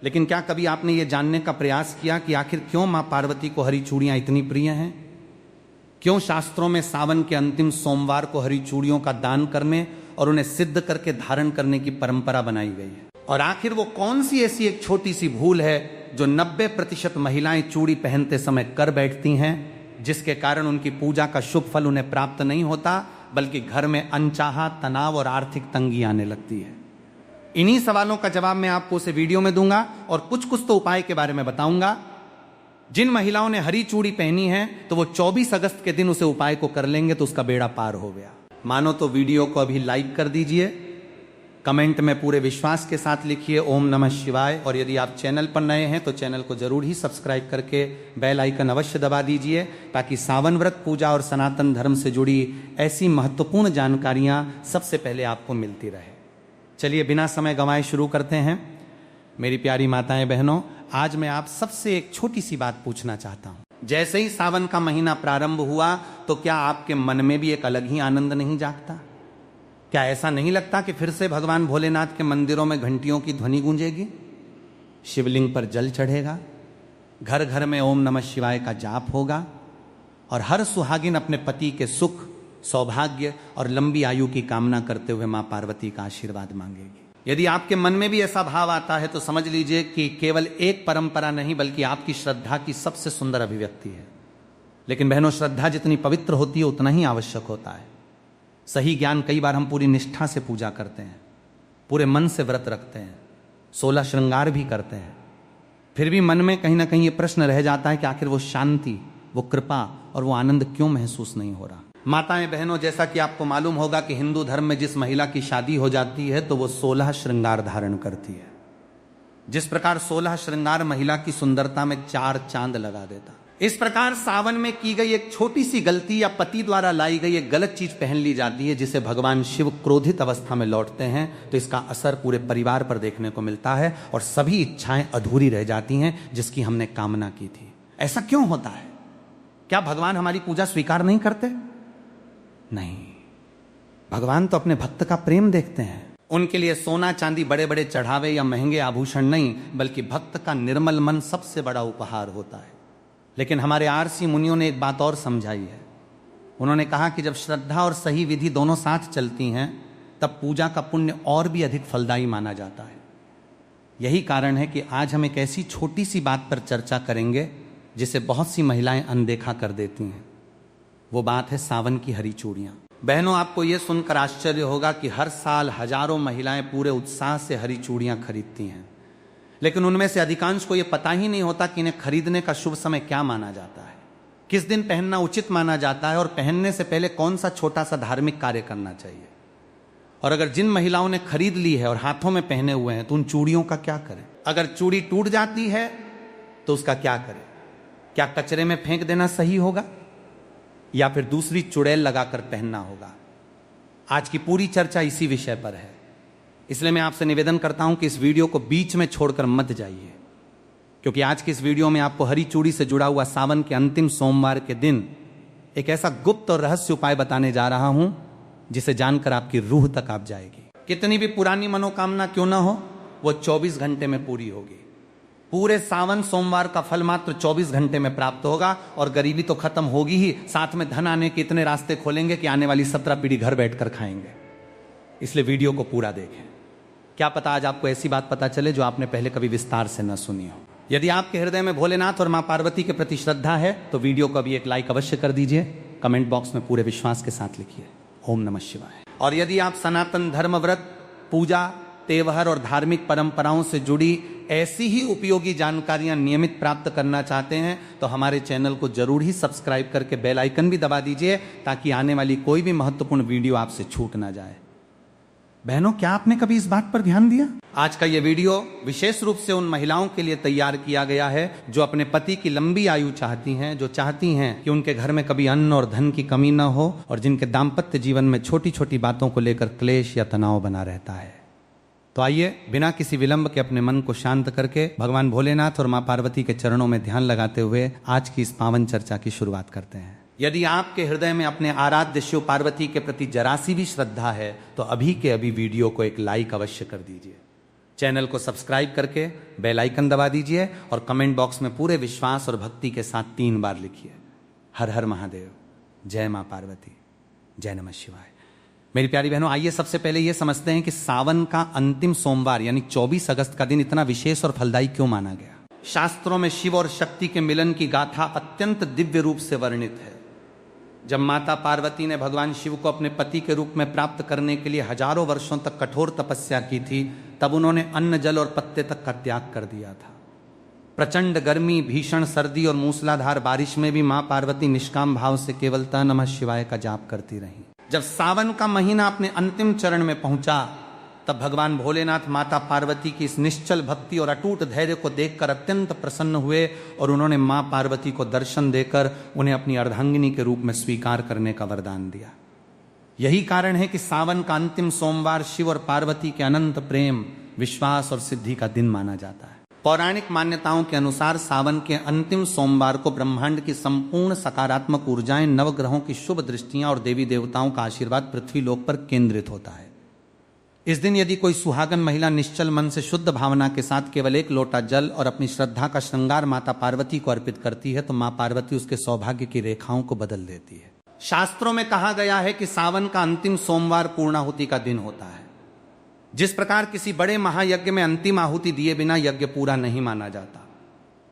लेकिन क्या कभी आपने ये जानने का प्रयास किया कि आखिर क्यों मां पार्वती को हरी चूड़ियां इतनी प्रिय हैं? क्यों शास्त्रों में सावन के अंतिम सोमवार को हरी चूड़ियों का दान करने और उन्हें सिद्ध करके धारण करने की परंपरा बनाई गई है? और आखिर वो कौन सी ऐसी एक छोटी सी भूल है जो 90% महिलाएं चूड़ी पहनते समय कर बैठती हैं, जिसके कारण उनकी पूजा का शुभ फल उन्हें प्राप्त नहीं होता, बल्कि घर में अनचाहा तनाव और आर्थिक तंगी आने लगती है? इन्हीं सवालों का जवाब मैं आपको उसे वीडियो में दूंगा, और कुछ तो उपाय के बारे में बताऊंगा। जिन महिलाओं ने हरी चूड़ी पहनी है तो वो 24 अगस्त के दिन उसे उपाय को कर लेंगे तो उसका बेड़ा पार हो गया। मानो तो वीडियो को अभी लाइक कर दीजिए, कमेंट में पूरे विश्वास के साथ लिखिए ओम नमः शिवाय, और यदि आप चैनल पर नए हैं तो चैनल को जरूर ही सब्सक्राइब करके बेल आइकन अवश्य दबा दीजिए, ताकि सावन व्रत पूजा और सनातन धर्म से जुड़ी ऐसी महत्वपूर्ण जानकारियां सबसे पहले आपको मिलती रहे। चलिए बिना समय गंवाए शुरू करते हैं। मेरी प्यारी माताएं बहनों, आज मैं आप सबसे एक छोटी सी बात पूछना चाहता हूं। जैसे ही सावन का महीना प्रारंभ हुआ तो क्या आपके मन में भी एक अलग ही आनंद नहीं जागता? क्या ऐसा नहीं लगता कि फिर से भगवान भोलेनाथ के मंदिरों में घंटियों की ध्वनि गूंजेगी, शिवलिंग पर जल चढ़ेगा, घर घर में ओम नमः शिवाय का जाप होगा, और हर सुहागिन अपने पति के सुख, सौभाग्य और लंबी आयु की कामना करते हुए मां पार्वती का आशीर्वाद मांगेगी? यदि आपके मन में भी ऐसा भाव आता है तो समझ लीजिए कि केवल एक परंपरा नहीं, बल्कि आपकी श्रद्धा की सबसे सुंदर अभिव्यक्ति है। लेकिन बहनों, श्रद्धा जितनी पवित्र होती है उतना ही आवश्यक होता है। सही ज्ञान, कई बार हम पूरी निष्ठा से पूजा करते हैं, पूरे मन से व्रत रखते हैं, 16 श्रृंगार भी करते हैं, फिर भी मन में कहीं ना कहीं ये प्रश्न रह जाता है कि आखिर वो शांति, वो कृपा और वो आनंद क्यों महसूस नहीं हो रहा। माताएं बहनों, जैसा कि आपको मालूम होगा कि हिंदू धर्म में जिस महिला की शादी हो जाती है तो वो 16 श्रृंगार धारण करती है। जिस प्रकार 16 श्रृंगार महिला की सुंदरता में 4 चांद लगा देता, इस प्रकार सावन में की गई एक छोटी सी गलती या पति द्वारा लाई गई एक गलत चीज पहन ली जाती है, जिसे भगवान शिव क्रोधित अवस्था में लौटते हैं तो इसका असर पूरे परिवार पर देखने को मिलता है और सभी इच्छाएं अधूरी रह जाती हैं जिसकी हमने कामना की थी। ऐसा क्यों होता है? क्या भगवान हमारी पूजा स्वीकार नहीं करते? नहीं, भगवान तो अपने भक्त का प्रेम देखते हैं। उनके लिए सोना चांदी, बड़े बड़े चढ़ावे या महंगे आभूषण नहीं, बल्कि भक्त का निर्मल मन सबसे बड़ा उपहार होता है। लेकिन हमारे आरसी मुनियों ने एक बात और समझाई है। उन्होंने कहा कि जब श्रद्धा और सही विधि दोनों साथ चलती हैं तब पूजा का पुण्य और भी अधिक फलदायी माना जाता है। यही कारण है कि आज हम एक ऐसी छोटी सी बात पर चर्चा करेंगे जिसे बहुत सी महिलाएं अनदेखा कर देती हैं। वो बात है सावन की हरी चूड़ियां। बहनों, आपको यह सुनकर आश्चर्य होगा कि हर साल हजारों महिलाएं पूरे उत्साह से हरी चूड़ियां खरीदती हैं, लेकिन उनमें से अधिकांश को यह पता ही नहीं होता कि इन्हें खरीदने का शुभ समय क्या माना जाता है, किस दिन पहनना उचित माना जाता है और पहनने से पहले कौन सा छोटा सा धार्मिक कार्य करना चाहिए। और अगर जिन महिलाओं ने खरीद ली है और हाथों में पहने हुए हैं तो उन चूड़ियों का क्या करें? अगर चूड़ी टूट जाती है तो उसका क्या करें? क्या कचरे में फेंक देना सही होगा या फिर दूसरी चुड़ैल लगाकर पहनना होगा? आज की पूरी चर्चा इसी विषय पर है, इसलिए मैं आपसे निवेदन करता हूं कि इस वीडियो को बीच में छोड़कर मत जाइए, क्योंकि आज की इस वीडियो में आपको हरी चूड़ी से जुड़ा हुआ सावन के अंतिम सोमवार के दिन एक ऐसा गुप्त और रहस्य उपाय बताने जा रहा हूं जिसे जानकर आपकी रूह तक आप जाएगी। कितनी भी पुरानी मनोकामना क्यों ना हो, वो 24 घंटे में पूरी होगी। पूरे सावन सोमवार का फल मात्र 24 घंटे में प्राप्त होगा और गरीबी तो खत्म होगी ही, साथ में धन आने के इतने रास्ते खोलेंगे कि आने वाली 17 पीढ़ी घर बैठकर खाएंगे। इसलिए वीडियो को पूरा देखें। क्या पता आज आपको ऐसी बात पता चले जो आपने पहले कभी विस्तार से न सुनी हो। यदि आपके हृदय में भोलेनाथ और मां पार्वती के प्रति श्रद्धा है तो वीडियो को अभी एक लाइक अवश्य कर दीजिए। कमेंट बॉक्स में पूरे विश्वास के साथ लिखिए ओम नमः शिवाय। और यदि आप सनातन धर्म, व्रत, पूजा, त्योहार और धार्मिक परंपराओं से जुड़ी ऐसी ही उपयोगी जानकारियां नियमित प्राप्त करना चाहते हैं तो हमारे चैनल को जरूर ही सब्सक्राइब करके बेल आइकन भी दबा दीजिए ताकि आने वाली कोई भी महत्वपूर्ण वीडियो आपसे छूट ना जाए। बहनों, क्या आपने कभी इस बात पर ध्यान दिया? आज का यह वीडियो विशेष रूप से उन महिलाओं के लिए तैयार किया गया है जो अपने पति की लंबी आयु चाहती हैं, जो चाहती हैं कि उनके घर में कभी अन्न और धन की कमी न हो और जिनके दाम्पत्य जीवन में छोटी छोटी बातों को लेकर क्लेश या तनाव बना रहता है। तो आइए बिना किसी विलंब के अपने मन को शांत करके भगवान भोलेनाथ और मां पार्वती के चरणों में ध्यान लगाते हुए आज की इस पावन चर्चा की शुरुआत करते हैं। यदि आपके हृदय में अपने आराध्य शिव पार्वती के प्रति जरा सी भी श्रद्धा है तो अभी के अभी वीडियो को एक लाइक अवश्य कर दीजिए। चैनल को सब्सक्राइब करके बेल आइकन दबा दीजिए और कमेंट बॉक्स में पूरे विश्वास और भक्ति के साथ 3 बार लिखिए हर हर महादेव, जय मां पार्वती, जय नमः शिवाय। मेरी प्यारी बहनों, आइए सबसे पहले यह समझते हैं कि सावन का अंतिम सोमवार यानी 24 अगस्त का दिन इतना विशेष और फलदायी क्यों माना गया। शास्त्रों में शिव और शक्ति के मिलन की गाथा अत्यंत दिव्य रूप से वर्णित है। जब माता पार्वती ने भगवान शिव को अपने पति के रूप में प्राप्त करने के लिए हजारों वर्षों तक कठोर तपस्या की थी, तब उन्होंने अन्न, जल और पत्ते तक का त्याग कर दिया था। प्रचंड गर्मी, भीषण सर्दी और मूसलाधार बारिश में भी मां पार्वती निष्काम भाव से केवल ता नमः शिवाय का जाप करती रहीं। जब सावन का महीना अपने अंतिम चरण में पहुंचा तब भगवान भोलेनाथ माता पार्वती की इस निश्चल भक्ति और अटूट धैर्य को देखकर अत्यंत प्रसन्न हुए और उन्होंने मां पार्वती को दर्शन देकर उन्हें अपनी अर्धांगिनी के रूप में स्वीकार करने का वरदान दिया। यही कारण है कि सावन का अंतिम सोमवार शिव और पार्वती के अनंत प्रेम, विश्वास और सिद्धि का दिन माना जाता है। पौराणिक मान्यताओं के अनुसार सावन के अंतिम सोमवार को ब्रह्मांड की संपूर्ण सकारात्मक ऊर्जाएं, नवग्रहों की शुभ दृष्टियां और देवी देवताओं का आशीर्वाद पृथ्वी लोक पर केंद्रित होता है। इस दिन यदि कोई सुहागन महिला निश्चल मन से शुद्ध भावना के साथ केवल 1 लोटा जल और अपनी श्रद्धा का श्रृंगार माता पार्वती को अर्पित करती है तो मां पार्वती उसके सौभाग्य की रेखाओं को बदल देती है। शास्त्रों में कहा गया है कि सावन का अंतिम सोमवार पूर्णाहुति का दिन होता है। जिस प्रकार किसी बड़े महायज्ञ में अंतिम आहुति दिए बिना यज्ञ पूरा नहीं माना जाता,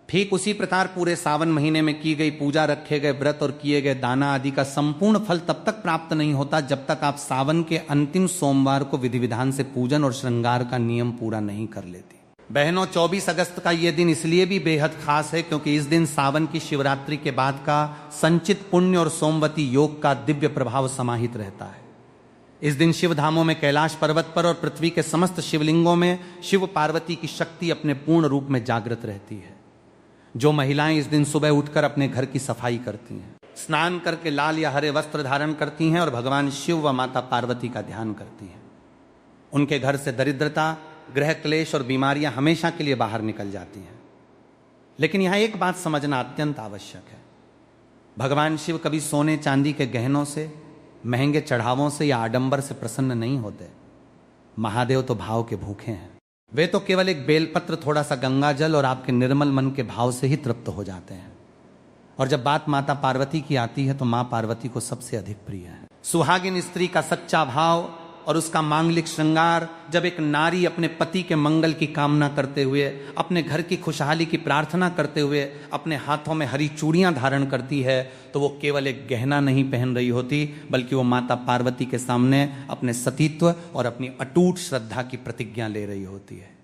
ठीक उसी प्रकार पूरे सावन महीने में की गई पूजा, रखे गए व्रत और किए गए दाना आदि का संपूर्ण फल तब तक प्राप्त नहीं होता जब तक आप सावन के अंतिम सोमवार को विधि विधान से पूजन और श्रृंगार का नियम पूरा नहीं कर लेती। बहनों, 24 अगस्त का यह दिन इसलिए भी बेहद खास है क्योंकि इस दिन सावन की शिवरात्रि के बाद का संचित पुण्य और सोमवती योग का दिव्य प्रभाव समाहित रहता है। इस दिन शिव धामों में कैलाश पर्वत पर और पृथ्वी के समस्त शिवलिंगों में शिव पार्वती की शक्ति अपने पूर्ण रूप में जागृत रहती है। जो महिलाएं इस दिन सुबह उठकर अपने घर की सफाई करती हैं, स्नान करके लाल या हरे वस्त्र धारण करती हैं और भगवान शिव व माता पार्वती का ध्यान करती हैं, उनके घर से दरिद्रता, ग्रह क्लेश और बीमारियां हमेशा के लिए बाहर निकल जाती हैं। लेकिन यहां एक बात समझना अत्यंत आवश्यक है। भगवान शिव कभी सोने चांदी के गहनों से, महंगे चढ़ावों से या आडंबर से प्रसन्न नहीं होते। महादेव तो भाव के भूखे हैं। वे तो केवल एक बेलपत्र, थोड़ा सा गंगा जल और आपके निर्मल मन के भाव से ही तृप्त हो जाते हैं। और जब बात माता पार्वती की आती है तो मां पार्वती को सबसे अधिक प्रिय है। सुहागिन स्त्री का सच्चा भाव और उसका मांगलिक श्रृंगार, जब एक नारी अपने पति के मंगल की कामना करते हुए, अपने घर की खुशहाली की प्रार्थना करते हुए अपने हाथों में हरी चूड़ियां धारण करती है तो वो केवल एक गहना नहीं पहन रही होती, बल्कि वो माता पार्वती के सामने अपने सतीत्व और अपनी अटूट श्रद्धा की प्रतिज्ञा ले रही होती है।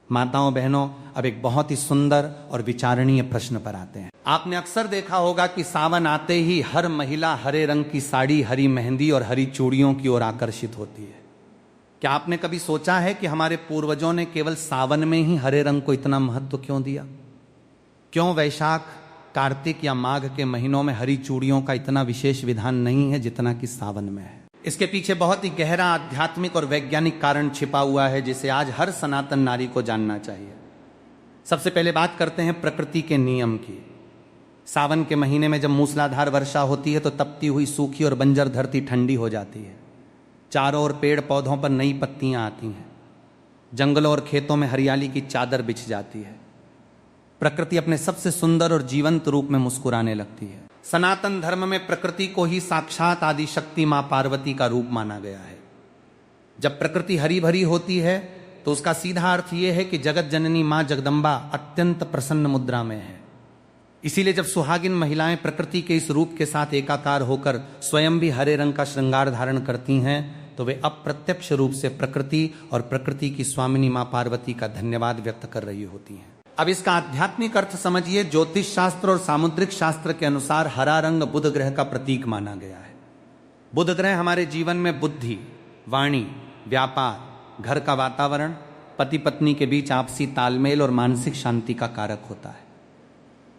माताओं बहनों, अब एक बहुत ही सुंदर और विचारणीय प्रश्न पर आते हैं। आपने अक्सर देखा होगा कि सावन आते ही हर महिला हरे रंग की साड़ी, हरी मेहंदी और हरी चूड़ियों की ओर आकर्षित होती है। क्या आपने कभी सोचा है कि हमारे पूर्वजों ने केवल सावन में ही हरे रंग को इतना महत्व क्यों दिया? क्यों वैशाख, कार्तिक या माघ के महीनों में हरी चूड़ियों का इतना विशेष विधान नहीं है जितना कि सावन में है? इसके पीछे बहुत ही गहरा आध्यात्मिक और वैज्ञानिक कारण छिपा हुआ है जिसे आज हर सनातन नारी को जानना चाहिए। सबसे पहले बात करते हैं प्रकृति के नियम की। सावन के महीने में जब मूसलाधार वर्षा होती है तो तपती हुई सूखी और बंजर धरती ठंडी हो जाती है। चारों ओर पेड़ पौधों पर नई पत्तियां आती हैं। जंगलों और खेतों में हरियाली की चादर बिछ जाती है। प्रकृति अपने सबसे सुंदर और जीवंत रूप में मुस्कुराने लगती है। सनातन धर्म में प्रकृति को ही साक्षात आदि शक्ति मां पार्वती का रूप माना गया है। जब प्रकृति हरी भरी होती है तो उसका सीधा अर्थ यह है कि जगत जननी मां जगदम्बा अत्यंत प्रसन्न मुद्रा में है। इसीलिए जब सुहागिन महिलाएं प्रकृति के इस रूप के साथ एकाकार होकर स्वयं भी हरे रंग का श्रृंगार धारण करती हैं तो वे अप्रत्यक्ष रूप से प्रकृति और प्रकृति की स्वामिनी मां पार्वती का धन्यवाद व्यक्त कर रही होती हैं। अब इसका आध्यात्मिक अर्थ समझिए। ज्योतिष शास्त्र और सामुद्रिक शास्त्र के अनुसार हरा रंग बुध ग्रह का प्रतीक माना गया है। बुध ग्रह हमारे जीवन में बुद्धि, वाणी, व्यापार, घर का वातावरण, पति पत्नी के बीच आपसी तालमेल और मानसिक शांति का कारक होता है।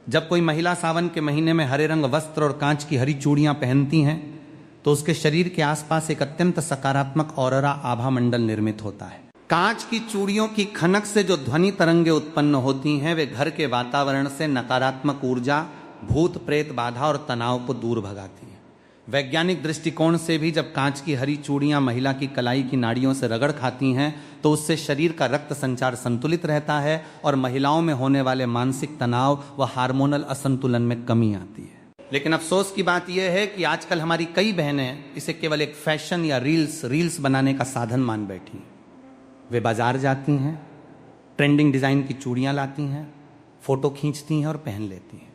जब कोई महिला सावन के महीने में हरे रंग वस्त्र और कांच की हरी चूड़ियां पहनती हैं तो उसके शरीर के आसपास एक अत्यंत सकारात्मक ऑरा आभा मंडल निर्मित होता है। कांच की चूड़ियों की खनक से जो ध्वनि तरंगे उत्पन्न होती हैं वे घर के वातावरण से नकारात्मक ऊर्जा, भूत प्रेत बाधा और तनाव को दूर भगाती है। वैज्ञानिक दृष्टिकोण से भी जब कांच की हरी चूड़ियां महिला की कलाई की नाड़ियों से रगड़ खाती हैं तो उससे शरीर का रक्त संचार संतुलित रहता है और महिलाओं में होने वाले मानसिक तनाव व हार्मोनल असंतुलन में कमी आती है। लेकिन अफसोस की बात यह है कि आजकल हमारी कई बहनें इसे केवल एक फैशन या रील्स बनाने का साधन मान बैठी हैं। वे बाजार जाती हैं, ट्रेंडिंग डिजाइन की चूड़ियां लाती हैं, फोटो खींचती हैं और पहन लेती हैं।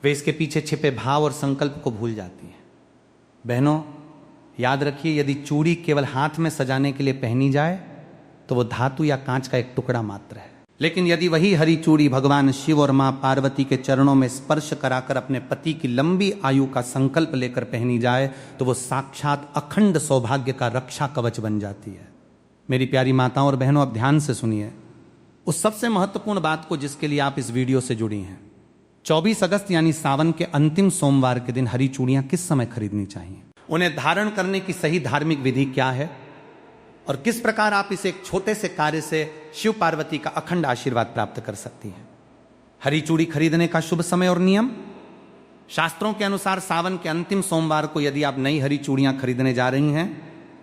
वे इसके पीछे छिपे भाव और संकल्प को भूल जाती हैं। बहनों, याद रखिए, यदि चूड़ी केवल हाथ में सजाने के लिए पहनी जाए तो वो धातु या कांच का एक टुकड़ा मात्र है। लेकिन यदि वही हरी चूड़ी भगवान शिव और मां पार्वती के चरणों में स्पर्श कराकर अपने पति की लंबी आयु का संकल्प लेकर पहनी जाए तो वो साक्षात अखंड सौभाग्य का रक्षा कवच बन जाती है। मेरी प्यारी माताओं और बहनों, अब ध्यान से सुनिए उस सबसे महत्वपूर्ण बात को जिसके लिए आप इस वीडियो से जुड़ी हैं। 24 अगस्त यानी सावन के अंतिम सोमवार के दिन हरी चूड़ियां किस समय खरीदनी चाहिए, उन्हें धारण करने की सही धार्मिक विधि क्या है और किस प्रकार आप इसे एक छोटे से कार्य से शिव पार्वती का अखंड आशीर्वाद प्राप्त कर सकती हैं। हरी चूड़ी खरीदने का शुभ समय और नियम। शास्त्रों के अनुसार सावन के अंतिम सोमवार को यदि आप नई हरी चूड़ियां खरीदने जा रही हैं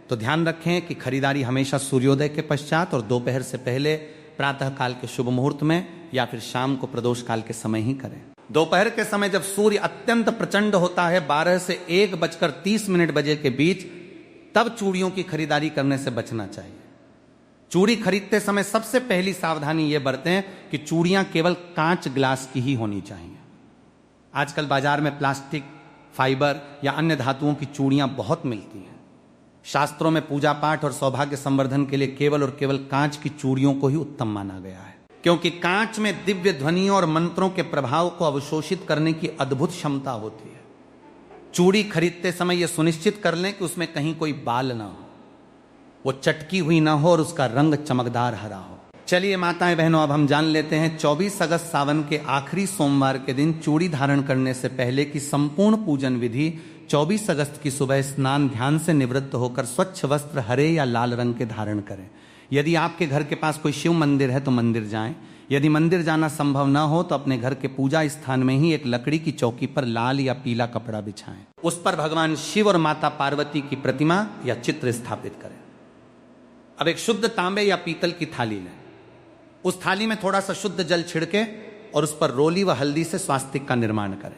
तो ध्यान रखें कि खरीदारी हमेशा सूर्योदय के पश्चात और दोपहर से पहले प्रातः काल के शुभ मुहूर्त में या फिर शाम को प्रदोष काल के समय ही करें। दोपहर के समय जब सूर्य अत्यंत प्रचंड होता है 12 से 1:30 बजे के बीच, तब चूड़ियों की खरीदारी करने से बचना चाहिए। चूड़ी खरीदते समय सबसे पहली सावधानी यह बरतें कि चूड़ियां केवल कांच ग्लास की ही होनी चाहिए। आजकल बाजार में प्लास्टिक, फाइबर या अन्य धातुओं की चूड़ियां बहुत मिलती हैं। शास्त्रों में पूजा पाठ और सौभाग्य संवर्धन के लिए केवल और केवल कांच की चूड़ियों को ही उत्तम माना गया है, क्योंकि कांच में दिव्य ध्वनियों और मंत्रों के प्रभाव को अवशोषित करने की अद्भुत क्षमता होती है। चूड़ी खरीदते समय यह सुनिश्चित कर लें कि उसमें कहीं कोई बाल ना हो, वो चटकी हुई ना हो और उसका रंग चमकदार हरा हो। चलिए माताएं बहनों, अब हम जान लेते हैं 24 अगस्त सावन के आखिरी सोमवार के दिन चूड़ी धारण करने से पहले की संपूर्ण पूजन विधि। 24 अगस्त की सुबह स्नान ध्यान से निवृत्त होकर स्वच्छ वस्त्र हरे या लाल रंग के धारण करें। यदि आपके घर के पास कोई शिव मंदिर है तो मंदिर जाएं। यदि मंदिर जाना संभव न हो तो अपने घर के पूजा स्थान में ही एक लकड़ी की चौकी पर लाल या पीला कपड़ा बिछाएं। उस पर भगवान शिव और माता पार्वती की प्रतिमा या चित्र स्थापित करें। अब एक शुद्ध तांबे या पीतल की थाली लें। उस थाली में थोड़ा सा शुद्ध जल छिड़के और उस पर रोली व हल्दी से स्वास्तिक का निर्माण करें।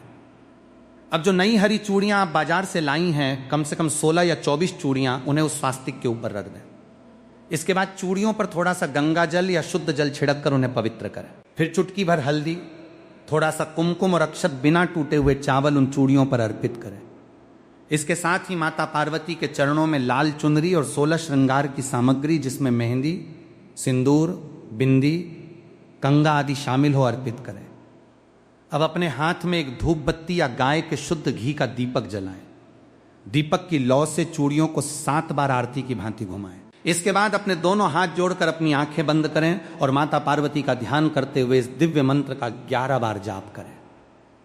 अब जो नई हरी चूड़ियां आप बाजार से लाई हैं, कम से कम 16 या 24 चूड़ियां, उन्हें उस स्वास्तिक के ऊपर रख दें। इसके बाद चूड़ियों पर थोड़ा सा गंगा जल या शुद्ध जल छिड़क कर उन्हें पवित्र करें। फिर चुटकी भर हल्दी, थोड़ा सा कुमकुम और अक्षत बिना टूटे हुए चावल उन चूड़ियों पर अर्पित करें। इसके साथ ही माता पार्वती के चरणों में लाल चुनरी और 16 श्रृंगार की सामग्री, जिसमें मेहंदी, सिंदूर, बिंदी, कंगा आदि शामिल हो, अर्पित करें। अब अपने हाथ में एक धूप बत्ती या गाय के शुद्ध घी का दीपक जलाएं। दीपक की लौ से चूड़ियों को 7 बार आरती की भांति घुमाएं। इसके बाद अपने दोनों हाथ जोड़कर अपनी आंखें बंद करें और माता पार्वती का ध्यान करते हुए इस दिव्य मंत्र का 11 बार जाप करें।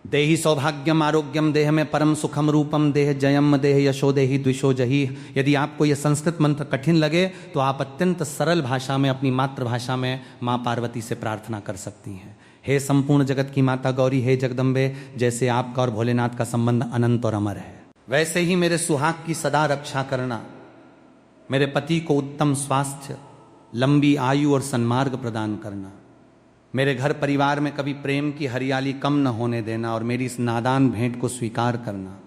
देहि सौभाग्यम आरोग्यम देह में परम सुखम रूपम देह जयम देह यशो देहि द्विषो जही। यदि आपको यह संस्कृत मंत्र कठिन लगे तो आप अत्यंत सरल भाषा में, अपनी मातृभाषा में माँ पार्वती से प्रार्थना कर सकती हैं। हे संपूर्ण जगत की माता गौरी, हे जगदम्बे, जैसे आपका और भोलेनाथ का संबंध अनंत और अमर है, वैसे ही मेरे सुहाग की सदा रक्षा करना। मेरे पति को उत्तम स्वास्थ्य, लंबी आयु और सन्मार्ग प्रदान करना। मेरे घर परिवार में कभी प्रेम की हरियाली कम न होने देना और मेरी इस नादान भेंट को स्वीकार करना।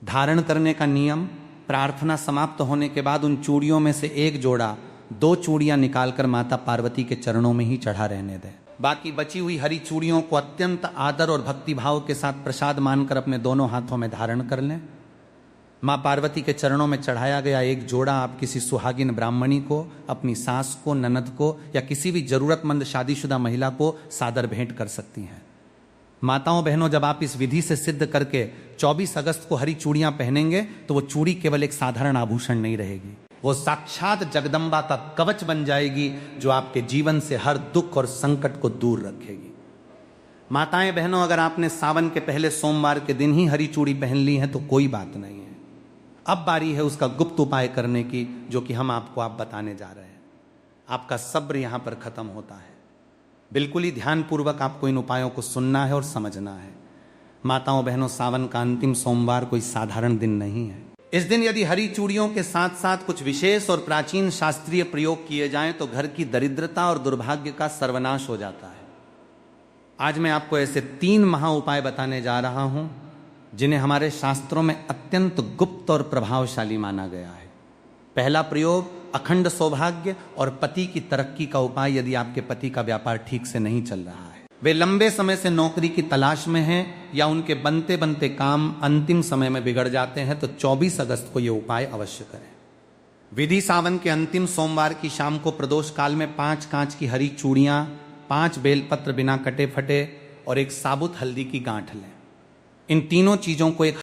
धारण करने का नियम: प्रार्थना समाप्त होने के बाद उन चूड़ियों में से एक जोड़ा 2 चूड़ियां निकालकर माता पार्वती के चरणों में ही चढ़ा रहने दें। बाकी बची हुई हरी चूड़ियों को अत्यंत आदर और भक्तिभाव के साथ प्रसाद मानकर अपने दोनों हाथों में धारण कर लें। माँ पार्वती के चरणों में चढ़ाया गया एक जोड़ा आप किसी सुहागिन ब्राह्मणी को, अपनी सास को, ननद को या किसी भी जरूरतमंद शादीशुदा महिला को सादर भेंट कर सकती हैं। माताओं बहनों, जब आप इस विधि से सिद्ध करके 24 अगस्त को हरी चूड़ियां पहनेंगे तो वो चूड़ी केवल एक साधारण आभूषण नहीं रहेगी, वो साक्षात जगदम्बा का कवच बन जाएगी जो आपके जीवन से हर दुख और संकट को दूर रखेगी। माताएं बहनों, अगर आपने सावन के पहले सोमवार के दिन ही हरी चूड़ी पहन ली है तो कोई बात नहीं है। अब बारी है उसका गुप्त उपाय करने की, जो कि हम आपको बताने जा रहे हैं। आपका सब्र यहां पर खत्म होता है। बिल्कुल ही ध्यानपूर्वक आपको इन उपायों को सुनना है और समझना है। माताओं बहनों, सावन का अंतिम सोमवार कोई साधारण दिन नहीं है। इस दिन यदि हरी चूड़ियों के साथ साथ कुछ विशेष और प्राचीन शास्त्रीय प्रयोग किए जाएं तो घर की दरिद्रता और दुर्भाग्य का सर्वनाश हो जाता है। आज मैं आपको ऐसे 3 महा उपाय बताने जा रहा हूं जिन्हें हमारे शास्त्रों में अत्यंत गुप्त और प्रभावशाली माना गया है। पहला प्रयोग: अखंड सौभाग्य और पति की तरक्की का उपाय। यदि आपके पति का व्यापार ठीक से नहीं चल रहा है, वे लंबे समय से नौकरी की तलाश में हैं या उनके बनते बनते काम अंतिम समय में बिगड़ जाते हैं, तो 24 अगस्त को यह उपाय अवश्य करें। विधि: सावन के अंतिम सोमवार की शाम को प्रदोष काल में 5 कांच की हरी चूड़ियां, 5 बेलपत्र बिना कटे फटे और एक साबुत हल्दी की गांठ लें। इन तीनों चीजों को एक